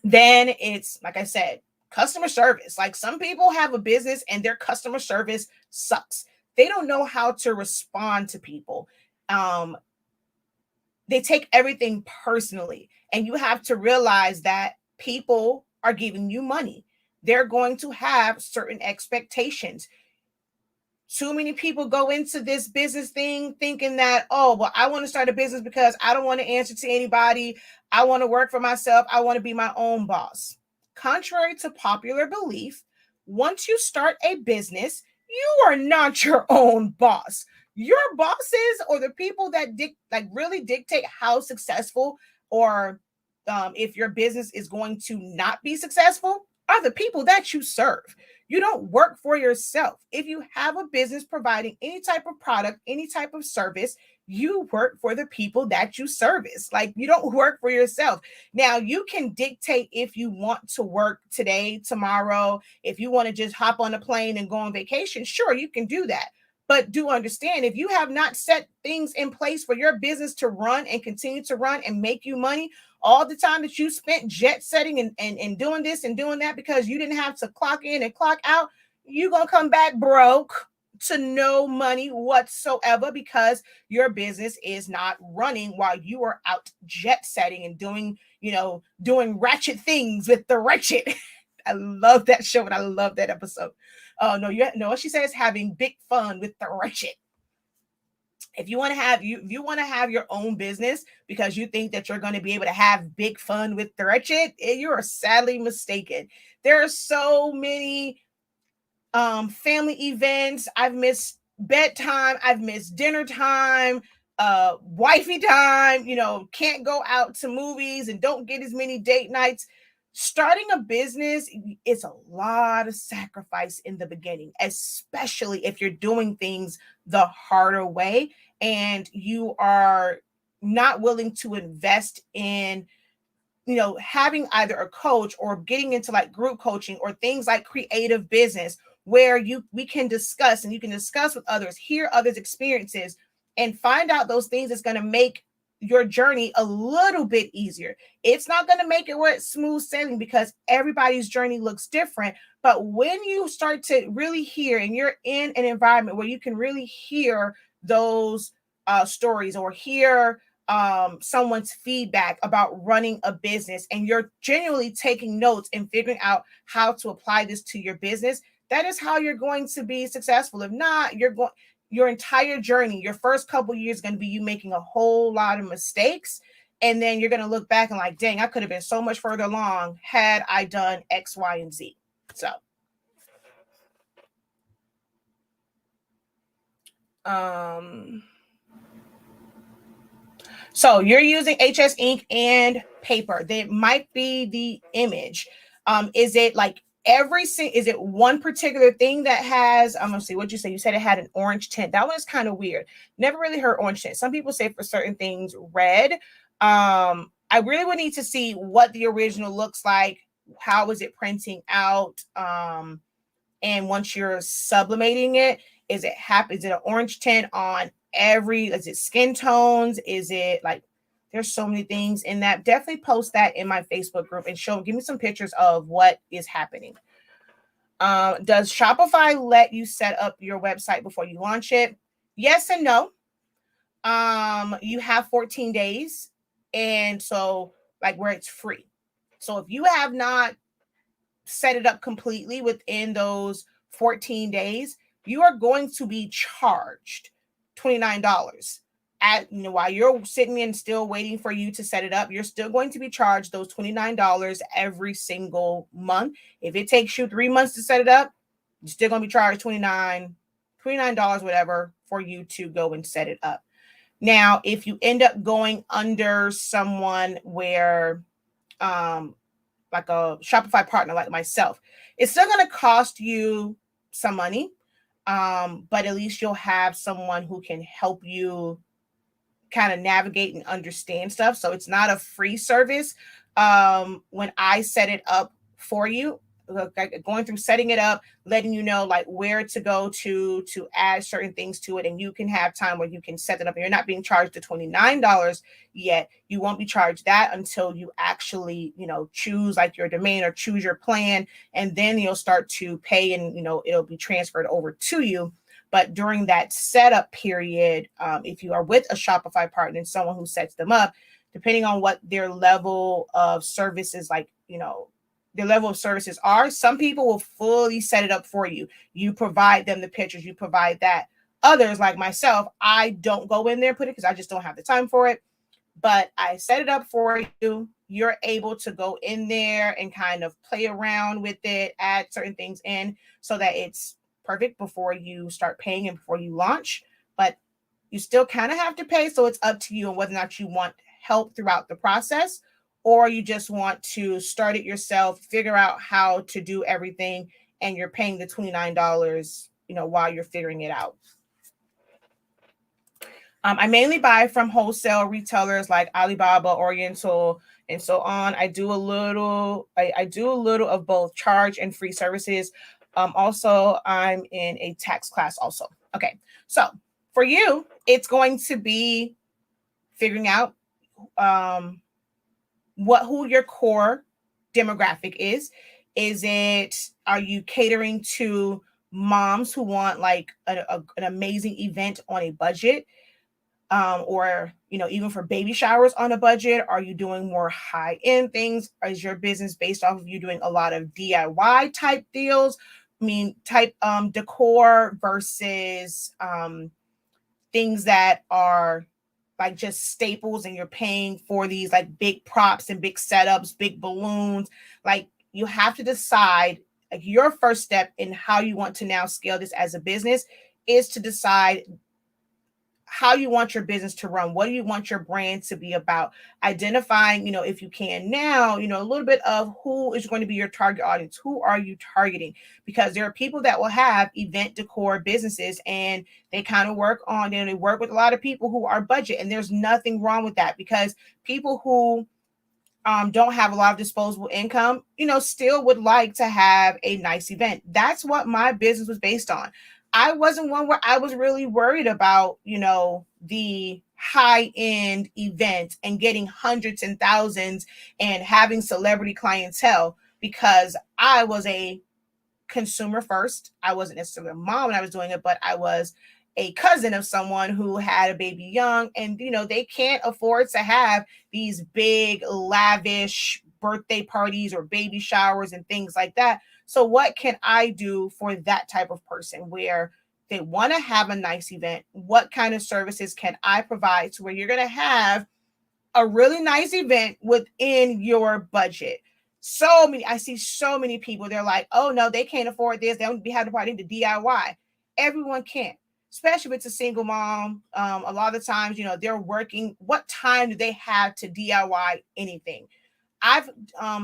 Then it's, like I said, customer service. Like some people have a business and their customer service sucks. They don't know how to respond to people. They take everything personally. And you have to realize that people are giving you money. They're going to have certain expectations. Too many people go into this business thing thinking that, oh, well, I want to start a business because I don't want to answer to anybody. I want to work for myself. I want to be my own boss. Contrary to popular belief, once you start a business, you are not your own boss. Your bosses, or the people that really dictate how successful, or if your business is going to not be successful, are the people that you serve. You don't work for yourself. If you have a business providing any type of product, any type of service, you work for the people that you service. Like, you don't work for yourself. Now, you can dictate if you want to work today, tomorrow, if you want to just hop on a plane and go on vacation. Sure, you can do that. But do understand, if you have not set things in place for your business to run and continue to run and make you money, all the time that you spent jet setting and doing this and doing that because you didn't have to clock in and clock out, you're going to come back broke to no money whatsoever because your business is not running while you are out jet setting and doing ratchet things with the wretched. I love that show and I love that episode. Oh, no, what she says, having big fun with the wretched. If you want to have your own business because you think that you're going to be able to have big fun with the wretched, you are sadly mistaken. There are so many family events. I've missed bedtime. I've missed dinner time, wifey time, can't go out to movies and don't get as many date nights. Starting a business is a lot of sacrifice in the beginning, especially if you're doing things the harder way and you are not willing to invest in, having either a coach or getting into like group coaching or things like creative business where we can discuss and you can discuss with others, hear others' experiences, and find out those things that's going to make your journey a little bit easier. It's not going to make it where it's smooth sailing because everybody's journey looks different. But when you start to really hear and you're in an environment where you can really hear those stories or hear someone's feedback about running a business and you're genuinely taking notes and figuring out how to apply this to your business, that is how you're going to be successful. If not, your entire journey, your first couple years is going to be you making a whole lot of mistakes. And then you're going to look back and like, dang, I could have been so much further along had I done X, Y, and Z. So you're using HS ink and paper. That might be the image. Is it like is it one particular thing that has, I'm gonna see what you say. You said it had an orange tint. That one is kind of weird. Never really heard orange tint. Some people say for certain things red. I really would need to see what the original looks like. How is it printing out? And once you're sublimating it, is it an orange tint on is it skin tones? Is it like, there's so many things in that. Definitely post that in my Facebook group and give me some pictures of what is happening. Does Shopify let you set up your website before you launch it? Yes and no. You have 14 days. And so like where it's free. So if you have not set it up completely within those 14 days, you are going to be charged $29 while you're sitting and still waiting for you to set it up. You're still going to be charged those $29 every single month. If it takes you 3 months to set it up, you're still going to be charged $29 $29, whatever, for you to go and set it up. Now, if you end up going under someone where, like a Shopify partner like myself, it's still going to cost you some money, but at least you'll have someone who can help you kind of navigate and understand stuff. So it's not a free service. When I set it up for you, like going through setting it up, letting you know like where to go to add certain things to it, and you can have time where you can set it up and you're not being charged the $29 yet. You won't be charged that until you actually, choose like your domain or choose your plan, and then you'll start to pay, and it'll be transferred over to you. But during that setup period, if you are with a Shopify partner and someone who sets them up, depending on what their level of services, their level of services are, some people will fully set it up for you. You provide them the pictures, you provide that. Others, like myself, I don't go in there and put it because I just don't have the time for it. But I set it up for you. You're able to go in there and kind of play around with it, add certain things in so that it's perfect before you start paying and before you launch. But you still kind of have to pay. So it's up to you on whether or not you want help throughout the process, or you just want to start it yourself, figure out how to do everything, and you're paying the $29, while you're figuring it out. I mainly buy from wholesale retailers like Alibaba, Oriental, and so on. I do a little of both charge and free services. Also, I'm in a tax class also. Okay, so for you, it's going to be figuring out who your core demographic is. Are you catering to moms who want like an amazing event on a budget? Or even for baby showers on a budget? Are you doing more high-end things? Is your business based off of you doing a lot of DIY type deals? Type decor versus things that are like just staples, and you're paying for these like big props and big setups, big balloons. Like, you have to decide, like, your first step in how you want to now scale this as a business is to decide how you want your business to run. What do you want your brand to be about? Identifying, if you can now, a little bit of who is going to be your target audience. Who are you targeting? Because there are people that will have event decor businesses, and they kind of work with a lot of people who are budget, and there's nothing wrong with that, because people who don't have a lot of disposable income, still would like to have a nice event. That's what my business was based on. I wasn't one where I was really worried about, the high-end event and getting hundreds and thousands and having celebrity clientele, because I was a consumer first. I wasn't necessarily a mom when I was doing it, but I was a cousin of someone who had a baby young, and, they can't afford to have these big, lavish birthday parties or baby showers and things like that. So what can I do for that type of person where they want to have a nice event? What kind of services can I provide to where you're going to have a really nice event within your budget? I see so many people, they're like, oh no, they can't afford this. They don't have the party to DIY. Everyone can, especially if it's a single mom. A lot of times, they're working. What time do they have to DIY anything? I've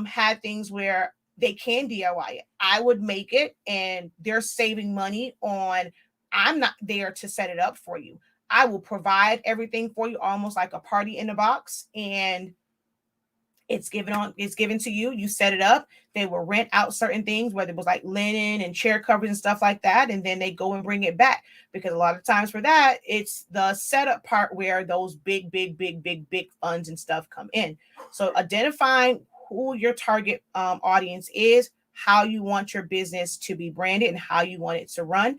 had things where they can DIY it. I would make it, and they're saving money on, I'm not there to set it up for you. I will provide everything for you, almost like a party in a box, and it's given to you. You set it up. They will rent out certain things, whether it was like linen and chair covers and stuff like that, and then they go and bring it back, because a lot of times for that, it's the setup part where those big funds and stuff come in. So identifying who your target audience is, how you want your business to be branded, and how you want it to run.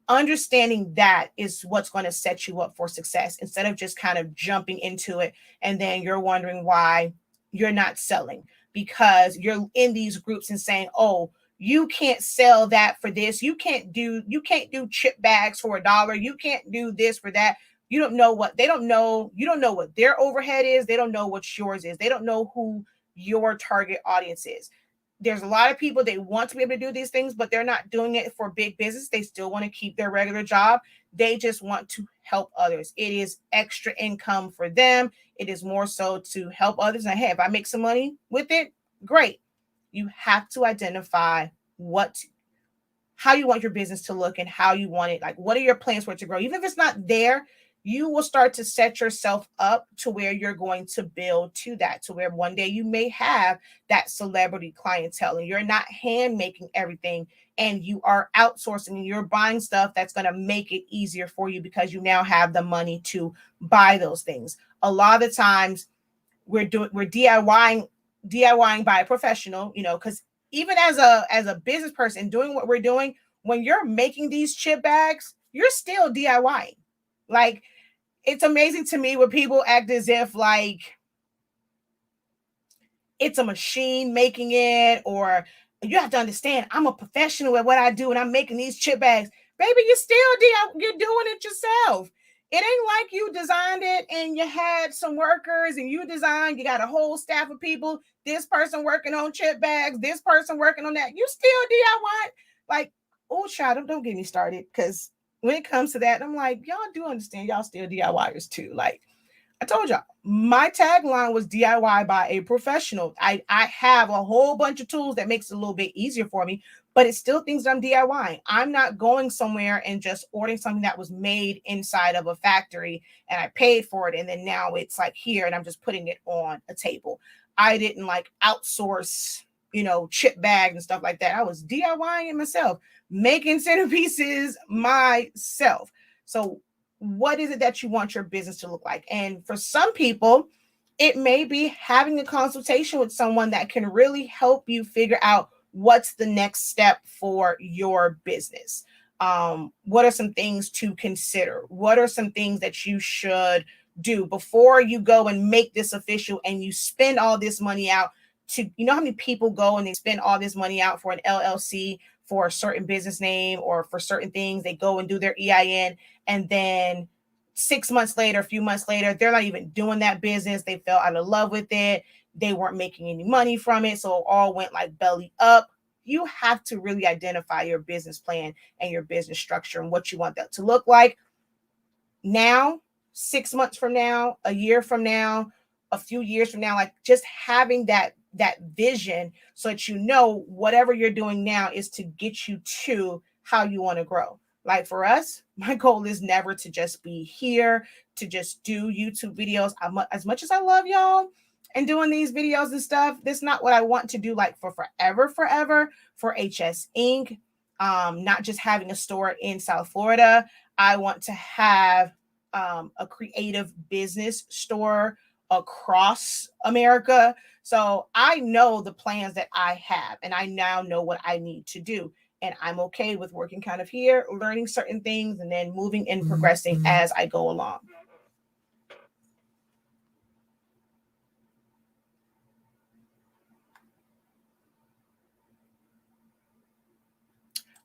Understanding that is what's going to set you up for success, instead of just kind of jumping into it and then you're wondering why you're not selling, because you're in these groups and saying, oh, you can't sell that for this. You can't do chip bags for $1. You can't do this for that. You don't know what what their overhead is. They don't know what yours is. They don't know who your target audience is. there's a lot of people, they want to be able to do these things, but they're not doing it for big business. They still want to keep their regular job. They just want to help others. It is extra income for them. It is more so to help others. And hey, if I make some money with it, great. You have to identify how you want your business to look and how you want it. Like, what are your plans for it to grow? Even if it's not there, you will start to set yourself up to where you're going to build to that, to where one day you may have that celebrity clientele and you're not hand making everything and you are outsourcing and you're buying stuff that's going to make it easier for you because you now have the money to buy those things. A lot of the times we're DIYing by a professional, because even as a business person doing what we're doing, when you're making these chip bags, you're still DIYing. Like, it's amazing to me when people act as if like it's a machine making it, or you have to understand, I'm a professional at what I do and I'm making these chip bags. Baby, you're doing it yourself. It ain't like you designed it and you had some workers and you got a whole staff of people, this person working on chip bags, this person working on that. You still DIY. Like, oh, child, don't get me started, because when it comes to that, I'm like, y'all do understand, y'all still DIYers too. Like, I told y'all, my tagline was DIY by a professional. I have a whole bunch of tools that makes it a little bit easier for me, but it's still things that I'm DIYing. I'm not going somewhere and just ordering something that was made inside of a factory and I paid for it, and then now it's like here and I'm just putting it on a table. I didn't like outsource, chip bags and stuff like that. I was DIYing it myself, making centerpieces myself. So what is it that you want your business to look like? And for some people, it may be having a consultation with someone that can really help you figure out what's the next step for your business. What are some things to consider? What are some things that you should do before you go and make this official and you spend all this money out to, how many people go and they spend all this money out for an LLC, for a certain business name, or for certain things. They go and do their EIN, and then 6 months later, a few months later, they're not even doing that business. They fell out of love with it. They weren't making any money from it. So it all went like belly up. You have to really identify your business plan and your business structure and what you want that to look like now, 6 months from now, a year from now, a few years from now. Like, just having that vision so that whatever you're doing now is to get you to how you want to grow. Like, for us, my goal is never to just be here to just do YouTube videos. As much as I love y'all and doing these videos and stuff, that's not what I want to do like for forever for HS Inc. Not just having a store in South Florida. I want to have a creative business store across America. So I know the plans that I have, and I now know what I need to do. And I'm okay with working kind of here, learning certain things, and then moving and progressing as I go along.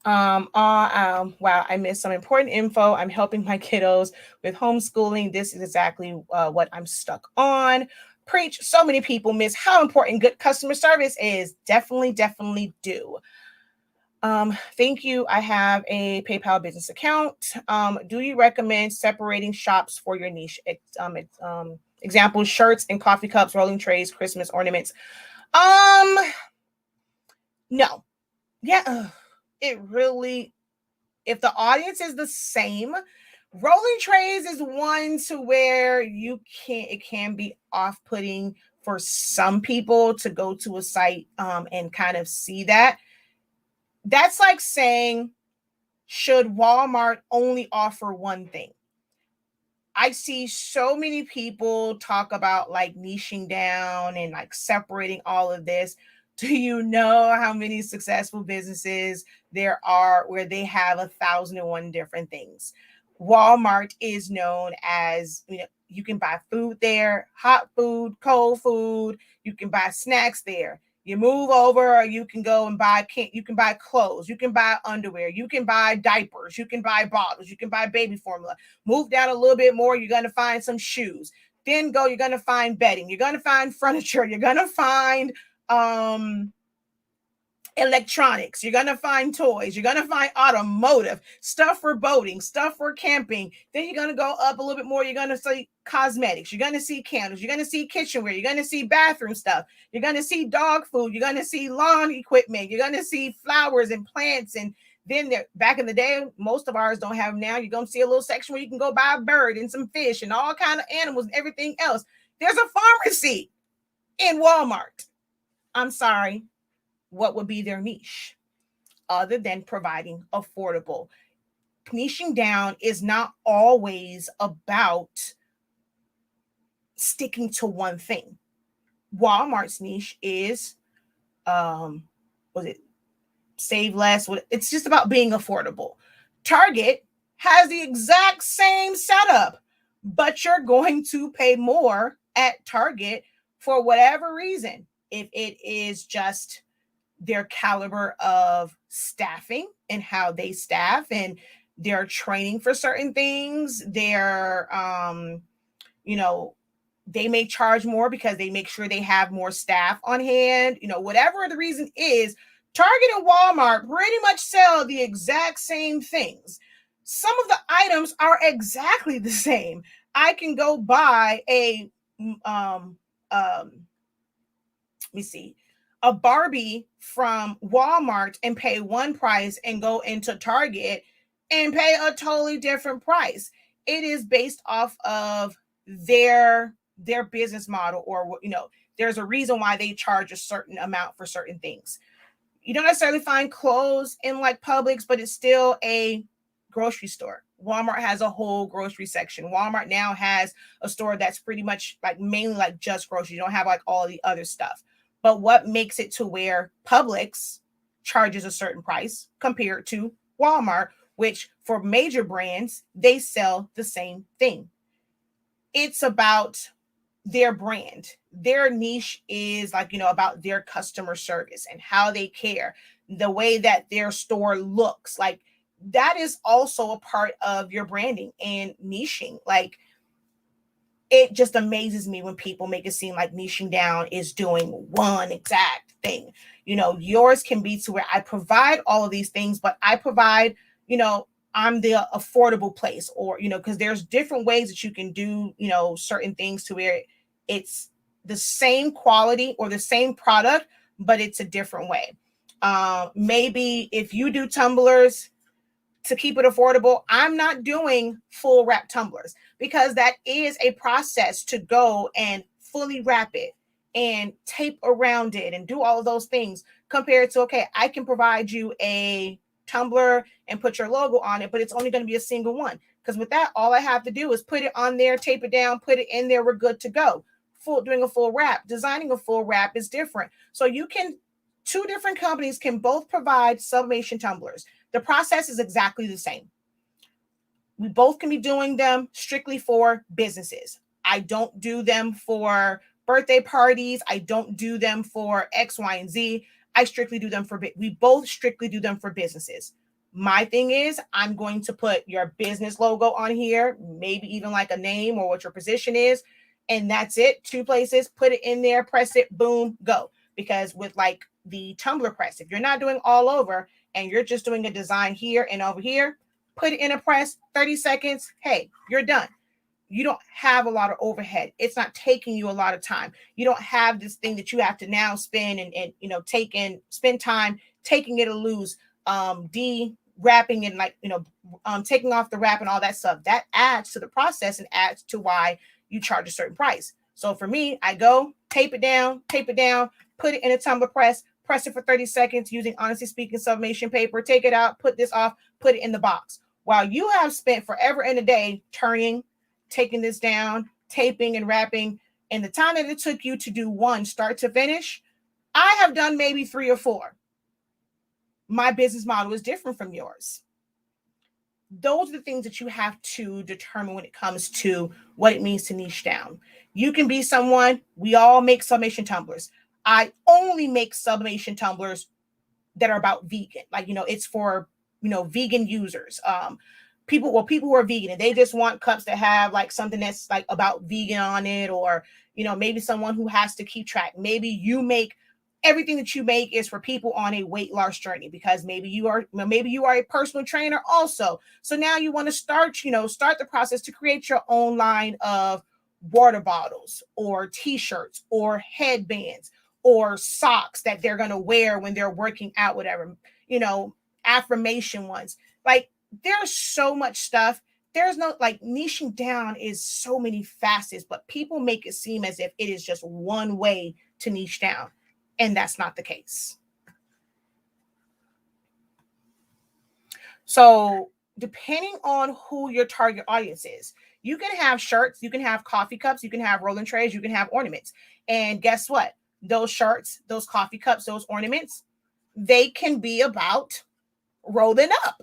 Wow, I missed some important info. I'm helping my kiddos with homeschooling. This is exactly what I'm stuck on. Preach. So many people miss how important good customer service is. Definitely do. Thank you. I have a PayPal business account. Do you recommend separating shops for your niche? Example, shirts and coffee cups, rolling trays, Christmas ornaments. No. Yeah. It really, if the audience is the same, rolling trays is one to where it can be off-putting for some people to go to a site and kind of see that. That's like saying, should Walmart only offer one thing? I see so many people talk about like niching down and like separating all of this. Do you know how many successful businesses there are where they have 1,001 different things? Walmart is known as, you can buy food there, hot food, cold food. You can buy snacks there. You move over, you can go and buy clothes, you can buy underwear, you can buy diapers, you can buy bottles, you can buy baby formula. Move down a little bit more, you're going to find some shoes. Then you're going to find bedding, you're going to find furniture, you're going to find electronics, you're going to find toys, you're going to find automotive, stuff for boating, stuff for camping. Then you're going to go up a little bit more. You're going to see cosmetics, you're going to see candles, you're going to see kitchenware, you're going to see bathroom stuff, you're going to see dog food, you're going to see lawn equipment, you're going to see flowers and plants. And then there, back in the day, most of ours don't have them now. You're going to see a little section where you can go buy a bird and some fish and all kind of animals and everything else. There's a pharmacy in Walmart. I'm sorry. What would be their niche other than providing affordable? Niching down is not always about sticking to one thing. Walmart's niche is, was it save less? It's just about being affordable. Target has the exact same setup, but you're going to pay more at Target for whatever reason. If it is just their caliber of staffing and how they staff and their training for certain things, their they may charge more because they make sure they have more staff on hand, whatever the reason is. Target and Walmart pretty much sell the exact same things. Some of the items are exactly the same. I can go buy a a Barbie from Walmart and pay one price and go into Target and pay a totally different price. It is based off of their business model, or there's a reason why they charge a certain amount for certain things. You don't necessarily find clothes in like Publix, but it's still a grocery store. Walmart has a whole grocery section. Walmart now has a store that's pretty much like mainly like just groceries. You don't have like all the other stuff. But what makes it to where Publix charges a certain price compared to Walmart, which for major brands, they sell the same thing. It's about their brand. Their niche is like, about their customer service and how they care, the way that their store looks. Like that is also a part of your branding and niching. Like, it just amazes me when people make it seem like niching down is doing one exact thing. Yours can be to where I provide all of these things, but I provide, I'm the affordable place, or, because there's different ways that you can do, certain things to where it's the same quality or the same product, but it's a different way. Maybe if you do tumblers, to keep it affordable, I'm not doing full wrap tumblers because that is a process to go and fully wrap it and tape around it and do all of those things, compared to, okay, I can provide you a tumbler and put your logo on it, but it's only going to be a single one. Because with that, all I have to do is put it on there, tape it down, put it in there, we're good to go. Doing a full wrap, designing a full wrap is different. So two different companies can both provide sublimation tumblers. The process is exactly the same. We both can be doing them strictly for businesses. I don't do them for birthday parties. I don't do them for X, Y, and Z. We both strictly do them for businesses. My thing is, I'm going to put your business logo on here, maybe even like a name or what your position is. And that's it. 2 places, put it in there, press it, boom, go. Because with like the tumbler press, if you're not doing all over and you're just doing a design here and over here, put it in a press, 30 seconds. Hey, you're done. You don't have a lot of overhead. It's not taking you a lot of time. You don't have this thing that you have to now spin and spend time taking it or lose, de-wrapping and taking off the wrap and all that stuff. That adds to the process and adds to why you charge a certain price. So for me, I go tape it down, put it in a tumbler press it for 30 seconds using Honestly Speaking sublimation paper, take it out, put this off, put it in the box. While you have spent forever in a day turning, taking this down, taping and wrapping, and the time that it took you to do one start to finish, I have done maybe 3 or 4. My business model is different from yours. Those are the things that you have to determine when it comes to what it means to niche down. You can be someone, we all make sublimation tumblers. I only make sublimation tumblers that are about vegan. Like, it's for, vegan users. People who are vegan and they just want cups that have like something that's like about vegan on it, or, maybe someone who has to keep track. Maybe you make everything that you make is for people on a weight loss journey, because maybe you are a personal trainer also. So now you want to start the process to create your own line of water bottles or t-shirts or headbands or socks that they're going to wear when they're working out, whatever, affirmation ones. Like, there's so much stuff. There's no, like, niching down is so many facets, but people make it seem as if it is just one way to niche down. And that's not the case. So depending on who your target audience is, you can have shirts, you can have coffee cups, you can have rolling trays, you can have ornaments. And guess what? Those shirts, those coffee cups, those ornaments, they can be about rolling up,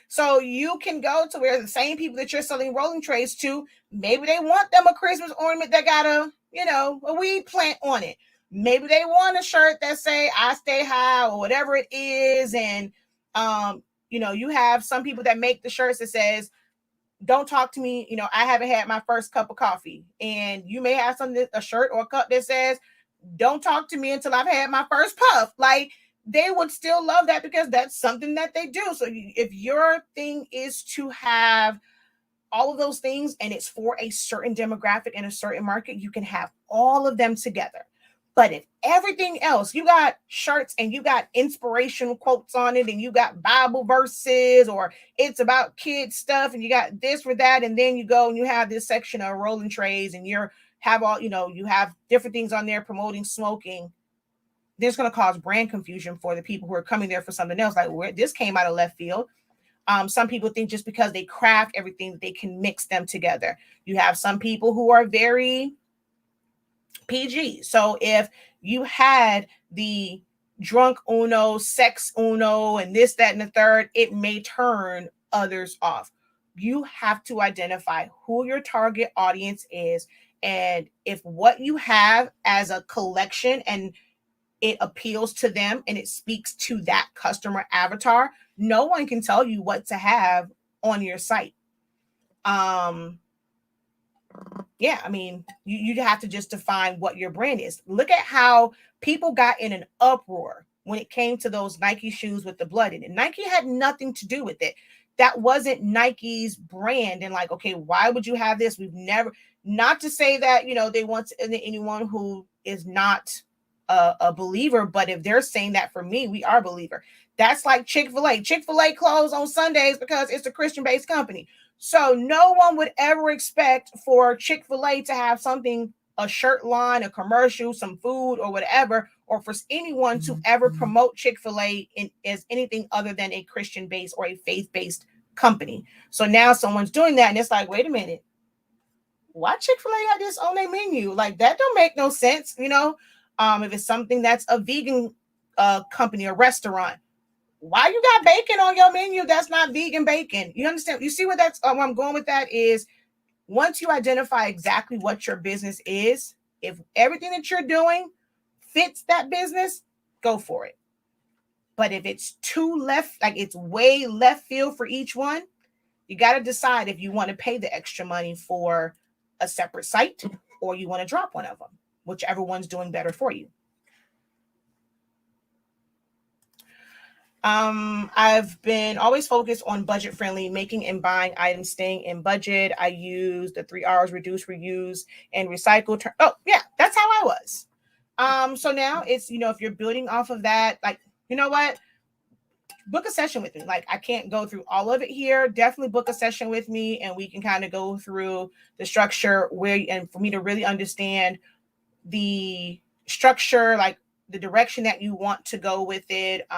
So you can go to where the same people that you're selling rolling trays to, maybe they want them a Christmas ornament that got a weed plant on it. Maybe they want a shirt that say "I stay high" or whatever it is. And you have some people that make the shirts that says, "Don't talk to me, I haven't had my first cup of coffee." And you may have a shirt or a cup that says, "Don't talk to me until I've had my first puff." Like, they would still love that because that's something that they do. So if your thing is to have all of those things and it's for a certain demographic and a certain market, you can have all of them together. But if everything else, you got shirts and you got inspirational quotes on it and you got Bible verses, or it's about kids stuff and you got this or that, and then you go and you have this section of rolling trays and you have different things on there promoting smoking, there's going to cause brand confusion for the people who are coming there for something else. Like, where this came out of left field. Some people think just because they craft everything, they can mix them together. You have some people who are very PG. So if you had the drunk Uno, sex Uno, and this, that, and the third, it may turn others off. You have to identify who your target audience is. And if what you have as a collection and it appeals to them and it speaks to that customer avatar, no one can tell you what to have on your site. You have to just define what your brand is. Look at how people got in an uproar when it came to those Nike shoes with the blood in it. Nike had nothing to do with it. That wasn't Nike's brand. And like, okay, why would you have this? Not to say that, they want anyone who is not a believer, but if they're saying that, for me, we are a believer. That's like Chick-fil-A. Chick-fil-A closed on Sundays because it's a Christian-based company. So no one would ever expect for Chick-fil-A to have something, a shirt line, a commercial, some food or whatever, or for anyone to ever promote Chick-fil-A as anything other than a Christian-based or a faith-based company. So now someone's doing that and it's like, wait a minute, why Chick-fil-A got this on their menu? Like, that don't make no sense, if it's something that's a vegan company or restaurant, why you got bacon on your menu that's not vegan bacon? You understand? You see where where I'm going with that is, once you identify exactly what your business is, if everything that you're doing fits that business, go for it. But if it's too left, like it's way left field for each one, you got to decide if you want to pay the extra money for a separate site or you want to drop one of them, whichever one's doing better for you. I've been always focused on budget friendly, making and buying items staying in budget. I use the 3 R's: reduce, reuse, and recycle. That's how I was. So now it's, if you're building off of that, like, you know what? Book a session with me. Like, I can't go through all of it here. Definitely book a session with me and we can kind of go through the structure and for me to really understand the structure, like the direction that you want to go with it.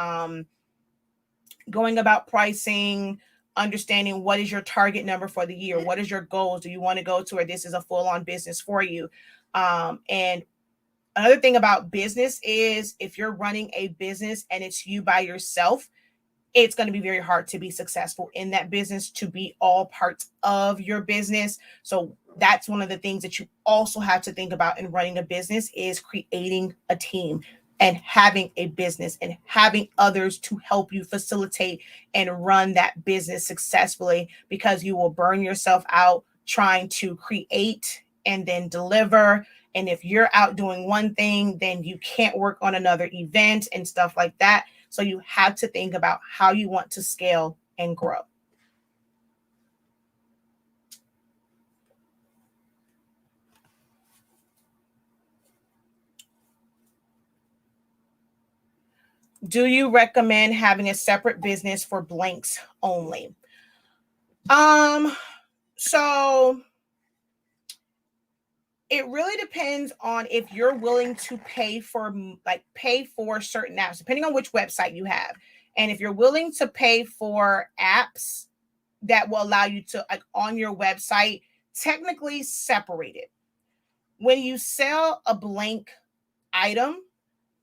Going about pricing, understanding what is your target number for the year. What is your goals? Do you want to go to where this is a full-on business for you? And another thing about business is, if you're running a business and it's you by yourself, it's going to be very hard to be successful in that business, to be all parts of your business. So that's one of the things that you also have to think about in running a business, is creating a team and having a business and having others to help you facilitate and run that business successfully, because you will burn yourself out trying to create and then deliver And if you're out doing one thing, then you can't work on another event and stuff like that. So you have to think about how you want to scale and grow. Do you recommend having a separate business for blanks only? So it really depends on if you're willing to pay for certain apps, depending on which website you have. And if you're willing to pay for apps that will allow you to, like, on your website, technically separate it. When you sell a blank item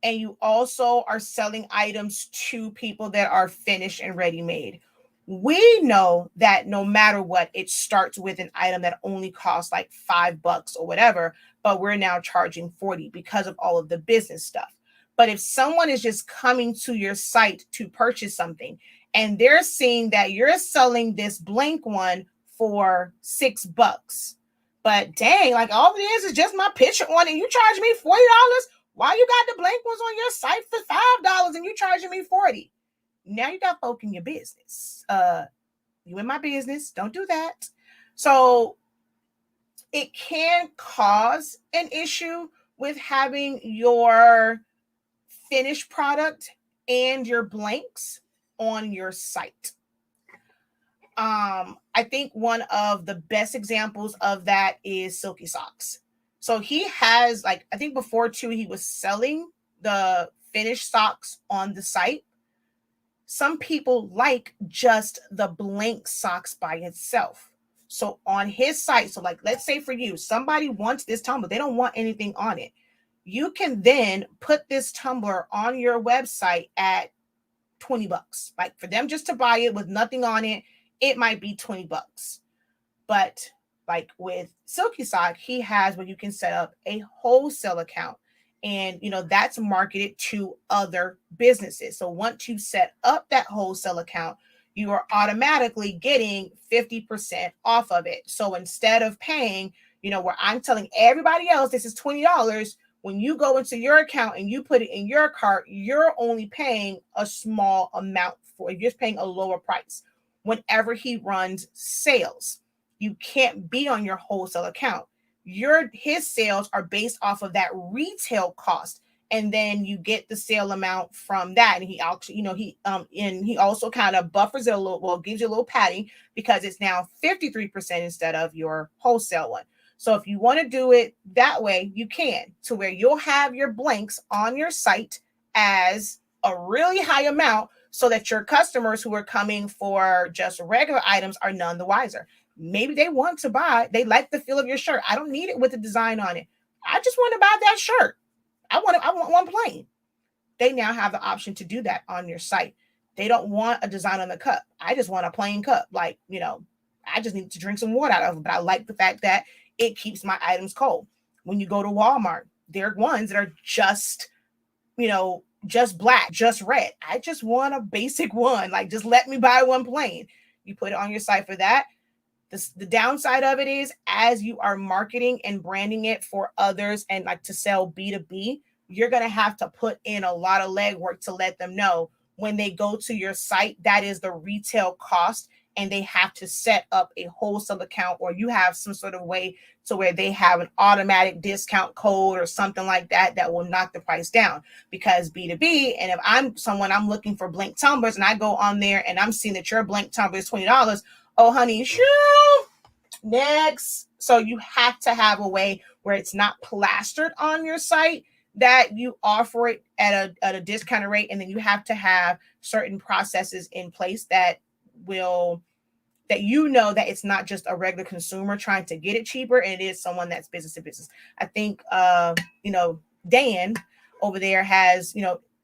and you also are selling items to people that are finished and ready-made, we know that no matter what, it starts with an item that only costs like $5 or whatever, but we're now charging 40 because of all of the business stuff. But if someone is just coming to your site to purchase something and they're seeing that you're selling this blank one for $6, but dang, like all it is just my picture on it, and you charge me $40. Why you got the blank ones on your site for $5 and you charging me 40? Now you got folk in your business. You in my business. Don't do that. So it can cause an issue with having your finished product and your blanks on your site. I think one of the best examples of that is Silky Socks. So he has, like, I think before too, he was selling the finished socks on the site. Some people like just the blank socks by itself. So on his site, so like, let's say for you, somebody wants this tumbler, they don't want anything on it. You can then put this tumbler on your website at $20. Like, for them just to buy it with nothing on it, it might be $20. But like with Silky Sock, he has where you can set up a wholesale account. And, that's marketed to other businesses. So once you set up that wholesale account, you are automatically getting 50% off of it. So instead of paying, where I'm telling everybody else this is $20, when you go into your account and you put it in your cart, you're only paying a small amount for it. You're just paying a lower price. Whenever he runs sales, you can't be on your wholesale account. His sales are based off of that retail cost, and then you get the sale amount from that. And he actually, he also kind of buffers it a little, well, gives you a little padding because it's now 53% instead of your wholesale one. So if you want to do it that way, you can, to where you'll have your blanks on your site as a really high amount so that your customers who are coming for just regular items are none the wiser. Maybe they want to buy, they like the feel of your shirt. I don't need it with the design on it. I just want to buy that shirt. I want one plain. They now have the option to do that on your site. They don't want a design on the cup. I just want a plain cup. Like, I just need to drink some water out of it. But I like the fact that it keeps my items cold. When you go to Walmart, there are ones that are just, just black, just red. I just want a basic one. Like, just let me buy one plain. You put it on your site for that. The downside of it is, as you are marketing and branding it for others and like to sell B2B, you're going to have to put in a lot of legwork to let them know when they go to your site, that is the retail cost, and they have to set up a wholesale account, or you have some sort of way to where they have an automatic discount code or something like that that will knock the price down. Because B2B, and if I'm looking for blank tumblers and I go on there and I'm seeing that your blank tumbler is $20, oh, honey, sure, next. So you have to have a way where it's not plastered on your site, that you offer it at a discounted rate, and then you have to have certain processes in place that that it's not just a regular consumer trying to get it cheaper, and it is someone that's business to business. I think Dan over there has,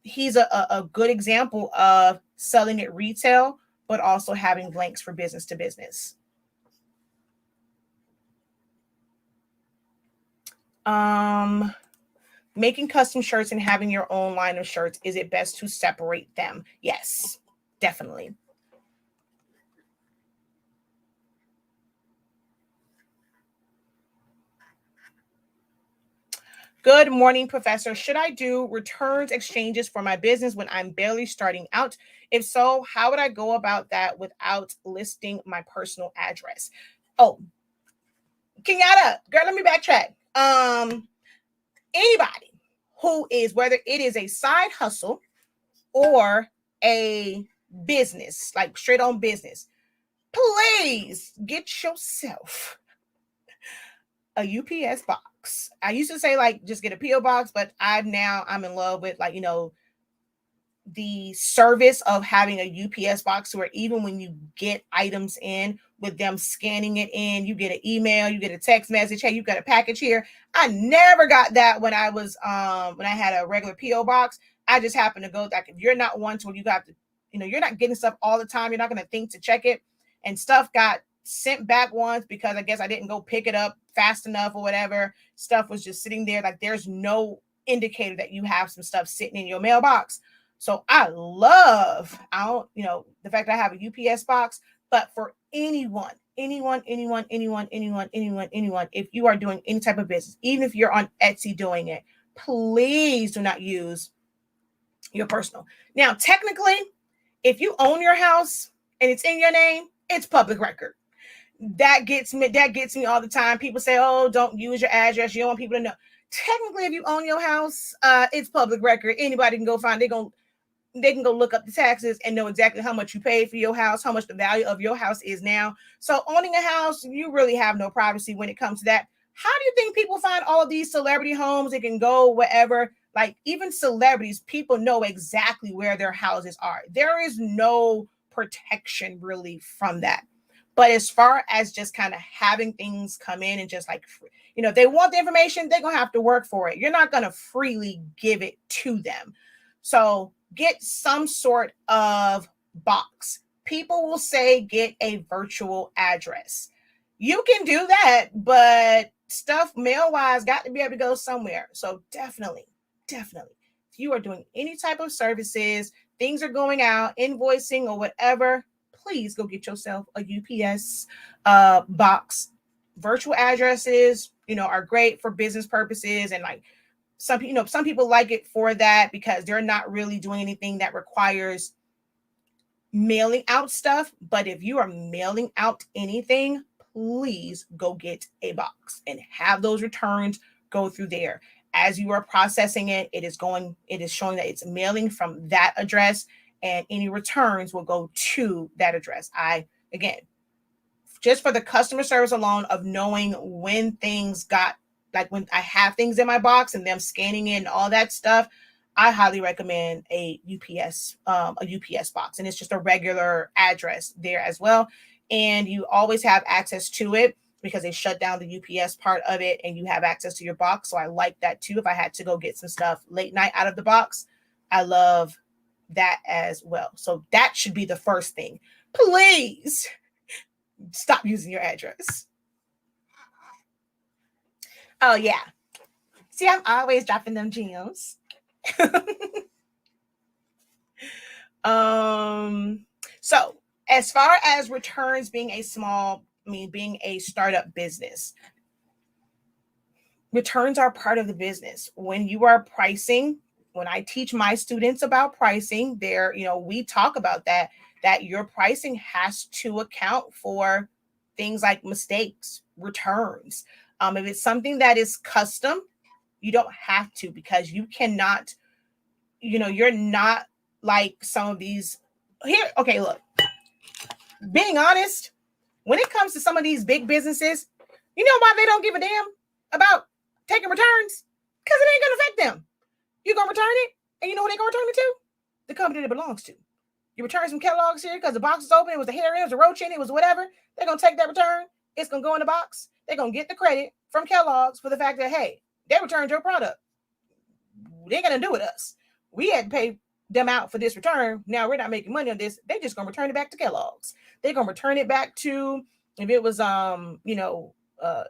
he's a good example of selling it retail, but also having blanks for business to business. Making custom shirts and having your own line of shirts, is it best to separate them? Yes, definitely. Good morning, Professor. Should I do returns exchanges for my business when I'm barely starting out? If so, how would I go about that without listing my personal address? Oh, Kenyatta, girl, let me backtrack. Anybody who is, whether it is a side hustle or a business, like straight on business, please get yourself a UPS box. I used to say like just get a PO box, but I'm in love with like, the service of having a UPS box where even when you get items in with them scanning it in, you get an email, you get a text message, hey, you got a package here. I never got that when I was when I had a regular PO box. I just happened to go like if you're not one to where you got to, you're not getting stuff all the time, you're not going to think to check it, and stuff got sent back once because I guess I didn't go pick it up fast enough or whatever. Stuff was just sitting there, like there's no indicator that you have some stuff sitting in your mailbox. So I love, the fact that I have a UPS box, but for anyone, if you are doing any type of business, even if you're on Etsy doing it, please do not use your personal. Now, technically, if you own your house and it's in your name, it's public record. That gets me all the time. People say, oh, don't use your address. You don't want people to know. Technically, if you own your house, it's public record. Anybody can go find it. They can go look up the taxes and know exactly how much you paid for your house, how much the value of your house is now. So owning a house, you really have no privacy when it comes to that. How do you think people find all of these celebrity homes? They can go wherever, like even celebrities, people know exactly where their houses are. There is no protection really from that. But as far as just kind of having things come in and just like, if they want the information, they're going to have to work for it. You're not going to freely give it to them. So get some sort of box. People will say get a virtual address. You can do that, but stuff mail-wise got to be able to go somewhere. So definitely, if you are doing any type of services, things are going out, invoicing or whatever, please go get yourself a UPS box. Virtual addresses, are great for business purposes, and like some people like it for that because they're not really doing anything that requires mailing out stuff. But if you are mailing out anything, please go get a box and have those returns go through there. As you are processing it, it is showing that it's mailing from that address, and any returns will go to that address. Again, just for the customer service alone of knowing when things got, like when I have things in my box and them scanning in all that stuff, I highly recommend a UPS box. And it's just a regular address there as well. And you always have access to it because they shut down the UPS part of it and you have access to your box. So I like that too. If I had to go get some stuff late night out of the box, I love that as well. So that should be the first thing. Please stop using your address. Oh, yeah. See, I'm always dropping them gems. So as far as returns being being a startup business, returns are part of the business. When you are pricing, when I teach my students about pricing, we talk about that your pricing has to account for things like mistakes, returns. If it's something that is custom, you don't have to, because you cannot, you're not like some of these here. Okay, look, being honest, when it comes to some of these big businesses, you know why they don't give a damn about taking returns? Because it ain't going to affect them. You're going to return it, and you know who they're going to return it to? The company that it belongs to. You return some Kellogg's here because the box is open, it was a hair in, it was a roach in, it was whatever. They're going to take that return. It's going to go in the box. They're going to get the credit from Kellogg's for the fact that, hey, they returned your product. They ain't going to do with us. We had to pay them out for this return. Now we're not making money on this. They're just going to return it back to Kellogg's. They're going to return it back to, if it was,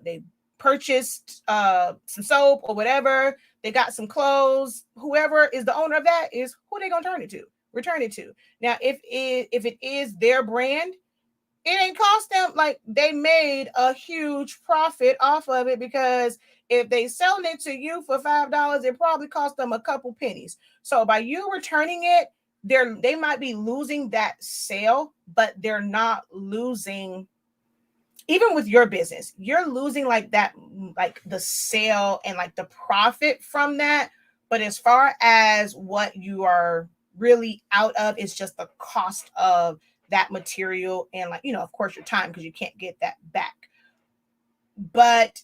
they purchased some soap or whatever, they got some clothes, whoever is the owner of that is who they're going to return it to. Now, if it is their brand, it ain't cost them, like they made a huge profit off of it, because if they selling it to you for $5, it probably cost them a couple pennies. So by you returning it, they might be losing that sale, but they're not losing. Even with your business, you're losing like that, like the sale and like the profit from that. But as far as what you are really out of, is just the cost of that material and, like, of course, your time, because you can't get that back. But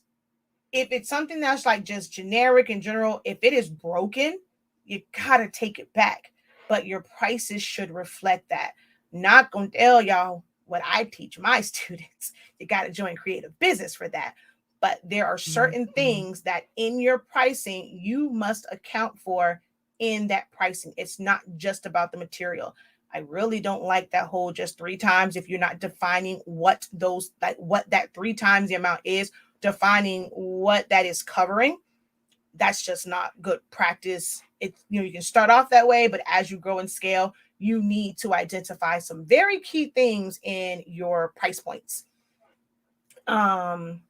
if it's something that's like just generic in general, if it is broken, you gotta take it back. But your prices should reflect that. Not gonna tell y'all what I teach my students. You got to join creative business for that. But there are certain things that in your pricing, you must account for in that pricing. It's not just about the material. I really don't like that whole just 3 times. If you're not defining what those, like what that 3 times the amount is, defining what that is covering, that's just not good practice. It's, you can start off that way, but as you grow and scale, you need to identify some very key things in your price points. And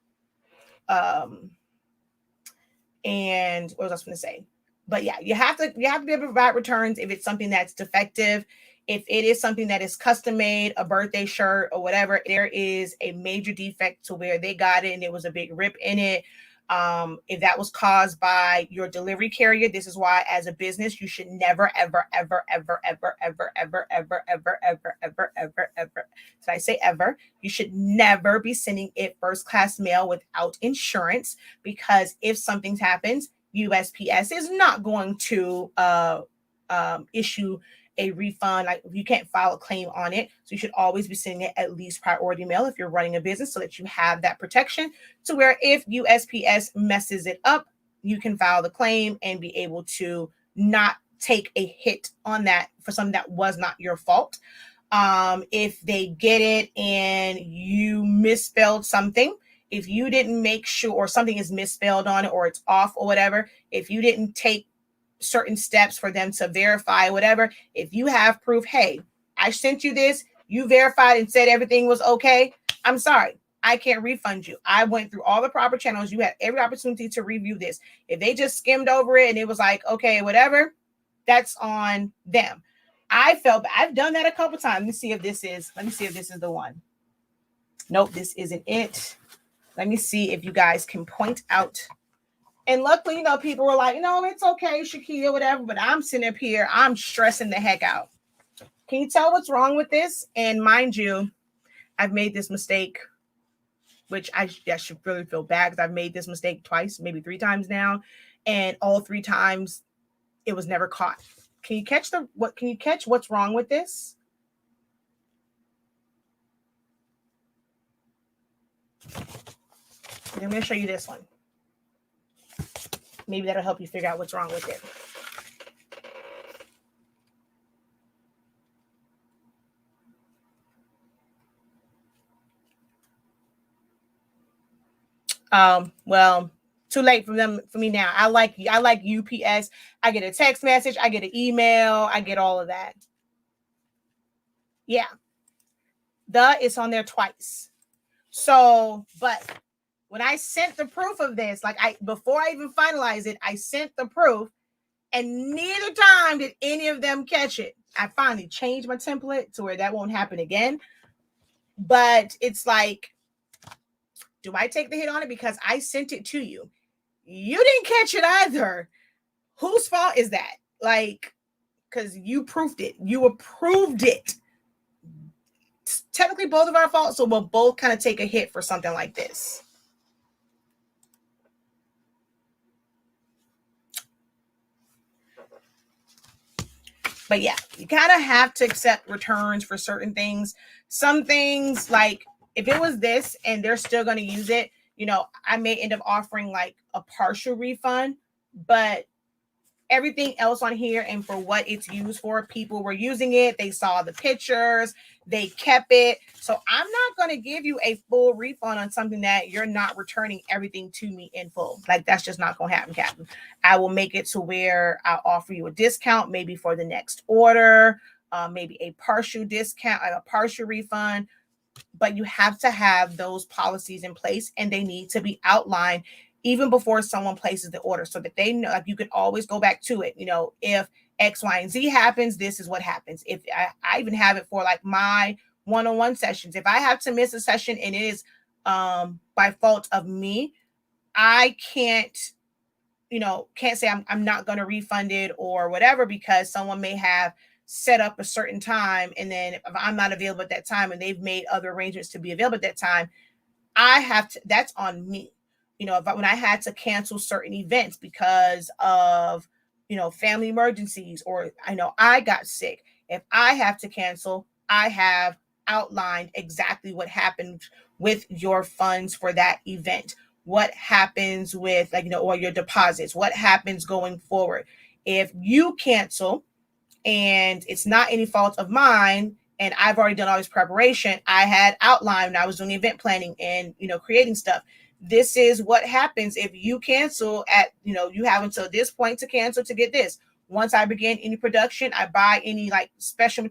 what was I going to say? But yeah, you have to be able to provide returns if it's something that's defective. If it is something that is custom made, a birthday shirt or whatever, there is a major defect to where they got it and it was a big rip in it. If that was caused by your delivery carrier, this is why, as a business, you should never, ever, ever, ever, ever, ever, ever, ever, ever, ever, ever, ever, ever. Did I say ever? You should never be sending it first class mail without insurance, because if something happens, USPS is not going to issue a refund. Like, you can't file a claim on it. So you should always be sending it at least priority mail if you're running a business, so that you have that protection to where if USPS messes it up, you can file the claim and be able to not take a hit on that for something that was not your fault. If they get it and you misspelled something, if you didn't make sure, or something is misspelled on it, or it's off or whatever, if you didn't take certain steps for them to verify whatever, if you have proof, hey, I sent you this, you verified and said everything was okay, I'm sorry, I can't refund you. I went through all the proper channels. You had every opportunity to review this. If they just skimmed over it and it was like, okay, whatever, that's on them. I've done that a couple times. Let me see if this is the one. Nope, this isn't it. Let me see if you guys can point out. And luckily, people were like, it's okay, Shakia, whatever. But I'm sitting up here, I'm stressing the heck out. Can you tell what's wrong with this? And mind you, I've made this mistake, which I should really feel bad, because I've made this mistake twice, maybe 3 times now. And all 3 times, it was never caught. Can you catch what's wrong with this? I'm going to show you this one. Maybe that'll help you figure out what's wrong with it. Well, too late for me now. I like UPS. I get a text message, I get an email, I get all of that. Yeah. It's on there twice. So, but when I sent the proof of this, before I even finalized it, I sent the proof, and neither time did any of them catch it. I finally changed my template to where that won't happen again. But it's like, do I take the hit on it because I sent it to you? You didn't catch it either. Whose fault is that? Because you proofed it. You approved it. It's technically both of our fault, so we'll both kind of take a hit for something like this. But yeah, you kind of have to accept returns for certain things. Some things, like if it was this and they're still going to use it, I may end up offering like a partial refund, but everything else on here and for what it's used for, people were using it. They saw the pictures, they kept it. So I'm not going to give you a full refund on something that you're not returning everything to me in full. Like, that's just not going to happen, Captain. I will make it to where I'll offer you a discount, maybe for the next order, maybe a partial discount, like a partial refund. But you have to have those policies in place, and they need to be outlined even before someone places the order, so that they know, like, you can always go back to it. If X, Y, and Z happens, this is what happens. If I even have it for like my one-on-one sessions. If I have to miss a session and it is by fault of me, I can't say I'm not going to refund it or whatever, because someone may have set up a certain time, and then if I'm not available at that time and they've made other arrangements to be available at that time, that's on me. When I had to cancel certain events because of, family emergencies, or I know I got sick, if I have to cancel, I have outlined exactly what happened with your funds for that event. What happens with, or your deposits, what happens going forward. If you cancel and it's not any fault of mine, and I've already done all this preparation, I had outlined when I was doing event planning and, creating stuff. This is what happens if you cancel you have until this point to cancel to get this. Once I begin any production, I buy any special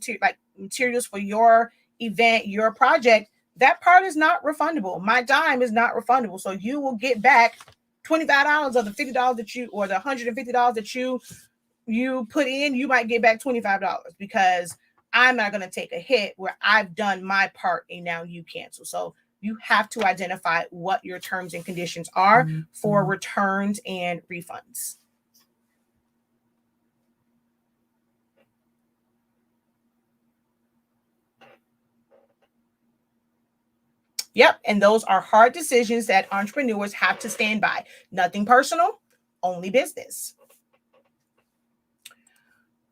materials for your event, your project, that part is not refundable. My dime is not refundable. So you will get back $25 of the $50 that you, or the $150 that you put in. You might get back $25 because I'm not going to take a hit where I've done my part and now you cancel. So you have to identify what your terms and conditions are for returns and refunds. Yep. And those are hard decisions that entrepreneurs have to stand by. Nothing personal, only business.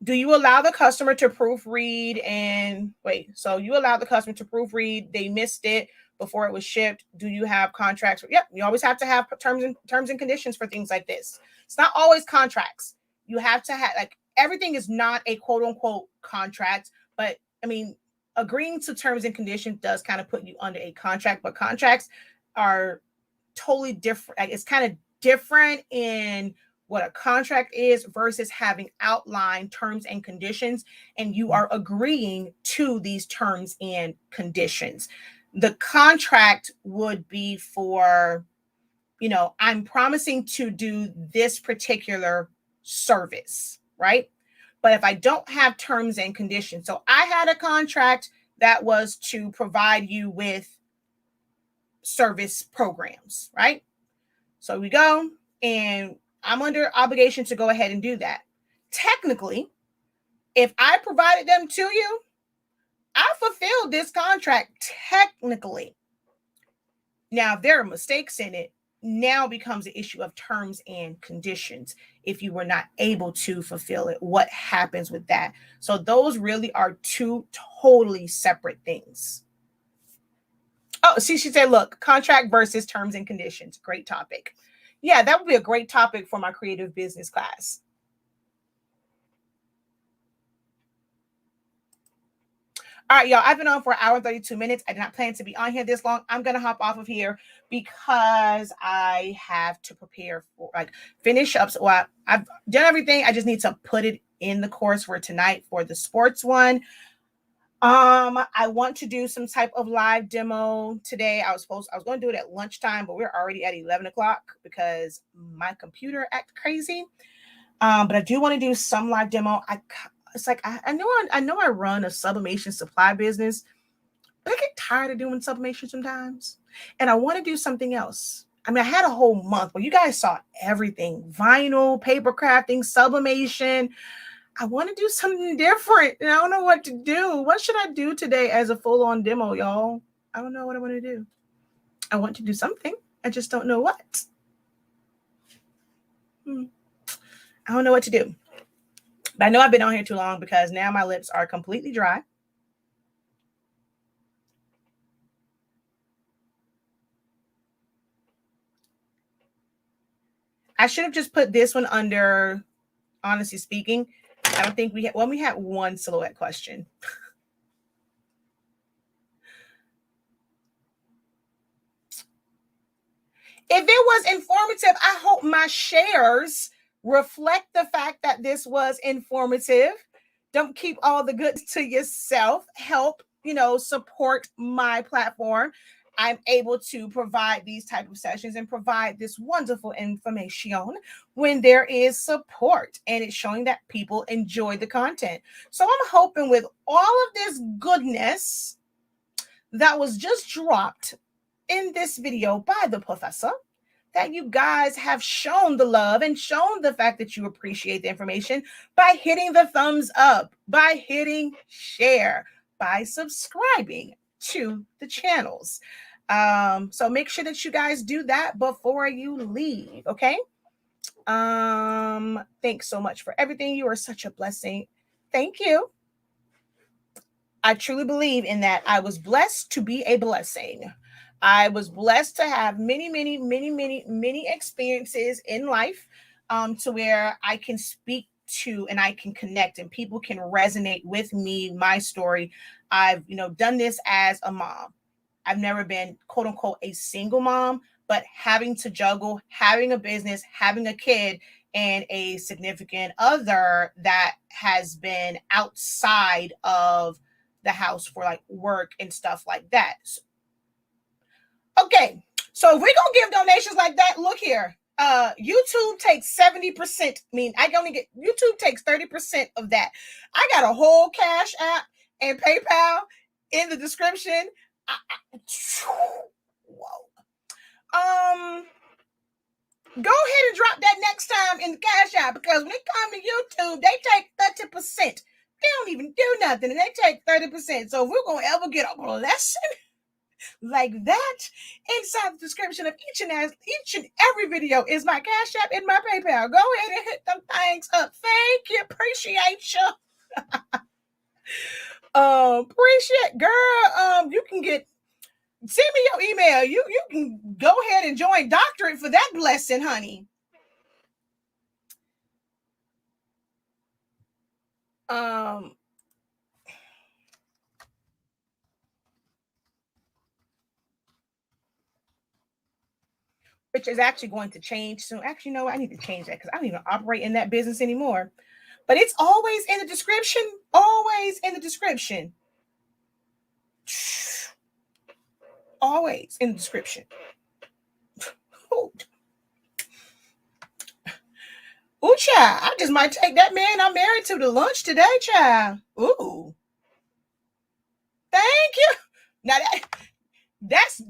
Do you allow the customer to proofread and wait? So you allow the customer to proofread, they missed it before it was shipped. Do you have contracts? Yep. You always have to have terms and conditions for things like this. It's not always contracts. You have to have, everything is not a quote unquote contract, but I mean, agreeing to terms and conditions does kind of put you under a contract, but contracts are totally different. It's kind of different in what a contract is versus having outlined terms and conditions, and you are agreeing to these terms and conditions. The contract would be for, I'm promising to do this particular service, right? But if I don't have terms and conditions, so I had a contract that was to provide you with service programs, right? So we go, and I'm under obligation to go ahead and do that. Technically, if I provided them to you, I fulfilled this contract technically. Now, if there are mistakes in it, now becomes an issue of terms and conditions. If you were not able to fulfill it, what happens with that? So those really are two totally separate things. Oh, see, she said, look, contract versus terms and conditions. Great topic. Yeah, that would be a great topic for my creative business class. All right, y'all, I've been on for 1 hour and 32 minutes. I did not plan to be on here this long. I'm going to hop off of here because I have to prepare for, finish up. So I've done everything. I just need to put it in the course for tonight for the sports one. I want to do some type of live demo today. I was going to do it at lunchtime, but we're already at 11 o'clock because my computer acted crazy. But I do want to do some live demo. I know I run a sublimation supply business, but I get tired of doing sublimation sometimes. And I want to do something else. I mean, I had a whole month where you guys saw everything: vinyl, paper crafting, sublimation. I want to do something different, and I don't know what to do. What should I do today as a full-on demo, y'all? I don't know what I want to do. I want to do something. I just don't know what. I don't know what to do. But I know I've been on here too long because now my lips are completely dry. I should have just put this one under, honestly speaking. I don't think we had one silhouette question. If it was informative, I hope my shares reflect the fact that this was informative. Don't keep all the goods to yourself. Help support my platform, I'm able to provide these type of sessions and provide this wonderful information when there is support and it's showing that people enjoy the content. So I'm hoping with all of this goodness that was just dropped in this video by the professor, that you guys have shown the love and shown the fact that you appreciate the information by hitting the thumbs up, by hitting share, by subscribing to the channels. So make sure that you guys do that before you leave, okay? Thanks so much for everything. You are such a blessing. Thank you. I truly believe in that. I was blessed to be a blessing. I was blessed to have many, many, many, many, many experiences in life to where I can speak to and I can connect and people can resonate with me, my story. I've, done this as a mom. I've never been, quote unquote, a single mom, but having to juggle, having a business, having a kid, and a significant other that has been outside of the house for like work and stuff like that. Okay, so if we're gonna give donations like that, look here. YouTube takes 70%. YouTube takes 30% of that. I got a whole Cash App and PayPal in the description. Whoa. Go ahead and drop that next time in the Cash App, because when it comes to YouTube, they take 30%. They don't even do nothing, and they take 30%. So if we're gonna ever get a blessing like that, inside the description of each and every video is my Cash App and my PayPal. Go ahead and hit them things up. Thank you, appreciate you. Appreciate, girl. You can send me your email. You can go ahead and join doctorate for that blessing, honey. Which is actually going to change soon. Actually, no, I need to change that because I don't even operate in that business anymore. But it's always in the description. Always in the description. Always in the description. Ooh, child, I just might take that man I'm married to lunch today, child. Ooh. Thank you. Now that's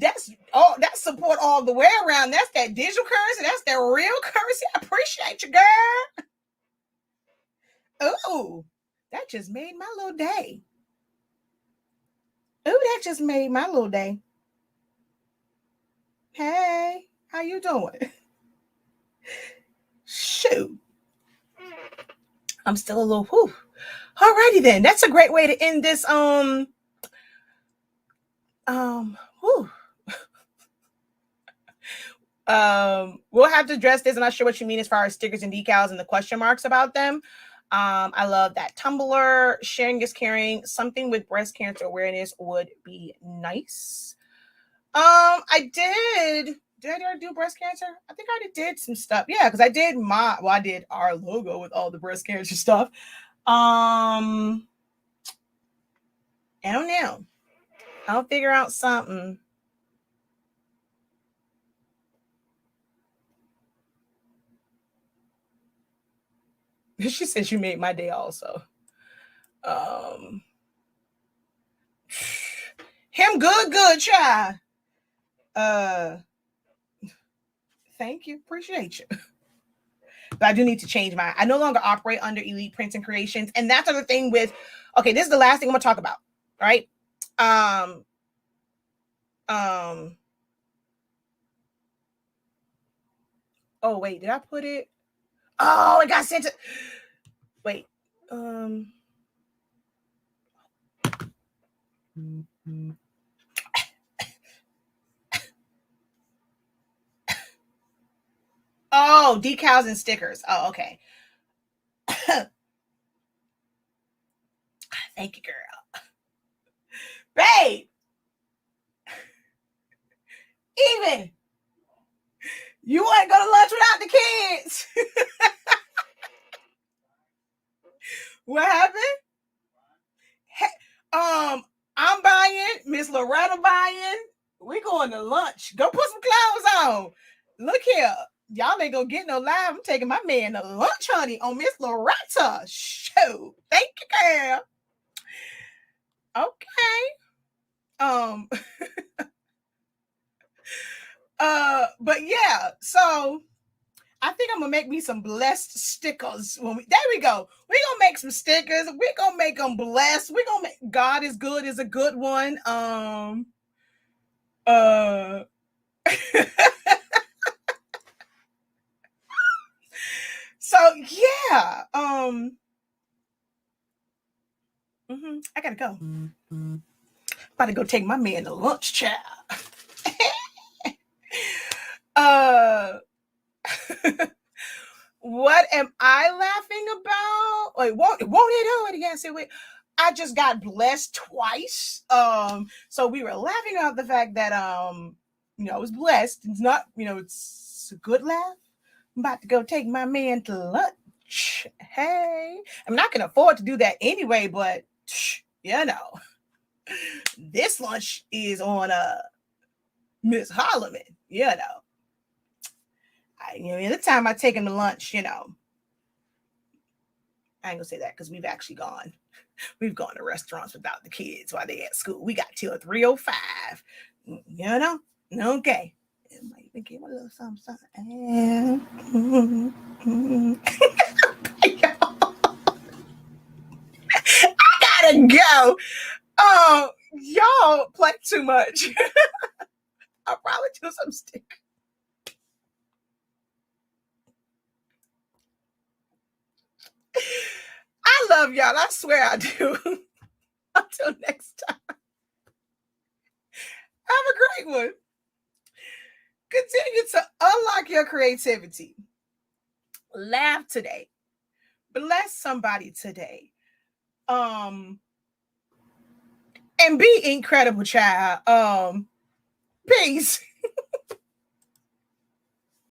support all the way around. That's that digital currency. That's that real currency. I appreciate you, girl. Ooh, that just made my little day. Ooh, that just made my little day. Hey, how you doing? Shoot. I'm still a little whew. Alrighty then. That's a great way to end this. Whew. We'll have to address this. I'm not sure what you mean as far as stickers and decals and the question marks about them. I love that. Tumblr, sharing is caring. Something with breast cancer awareness would be nice. I did. Did I do breast cancer? I think I already did some stuff. Yeah, because I did I did our logo with all the breast cancer stuff. I don't know. I'll figure out something. She says you made my day also. Him good, child. Thank you. Appreciate you. But I do need to change I no longer operate under Elite Prints and Creations. And that's the thing with, okay, this is the last thing I'm gonna talk about. All right. Oh, wait, did I put it? Oh, it got sent to, wait. Oh, decals and stickers. Oh, okay. Thank you, girl. Babe. Even. You want to go to lunch without the kids? What happened? Hey, I'm about Miss Loretta buying. We going to lunch. Go put some clothes on. Look here. Y'all ain't gonna get no live. I'm taking my man to lunch, honey, on Miss Loretta. Shoot. Thank you, girl. Okay. But yeah, so I think I'm gonna make me some blessed stickers. There we go. We're gonna make some stickers. We're gonna make them blessed. We're gonna make God is good is a good one. So yeah. I gotta go. About to go take my man to lunch, child. What am I laughing about? Like, won't it do it again? Wait, I just got blessed twice. So we were laughing about the fact that I was blessed. It's not, it's a good laugh. I'm about to go take my man to lunch. Hey, I'm not gonna afford to do that anyway, but this lunch is on Miss Holloman, the time I take him to lunch, I ain't gonna say that because we've actually gone to restaurants without the kids while they at school. We got till 3:05, okay. It might even give a little something. I gotta go. Oh, y'all play too much. I'll probably do some stickers. I love y'all. I swear I do. Until next time. Have a great one. Continue to unlock your creativity. Laugh today. Bless somebody today. And be incredible, child. Peace.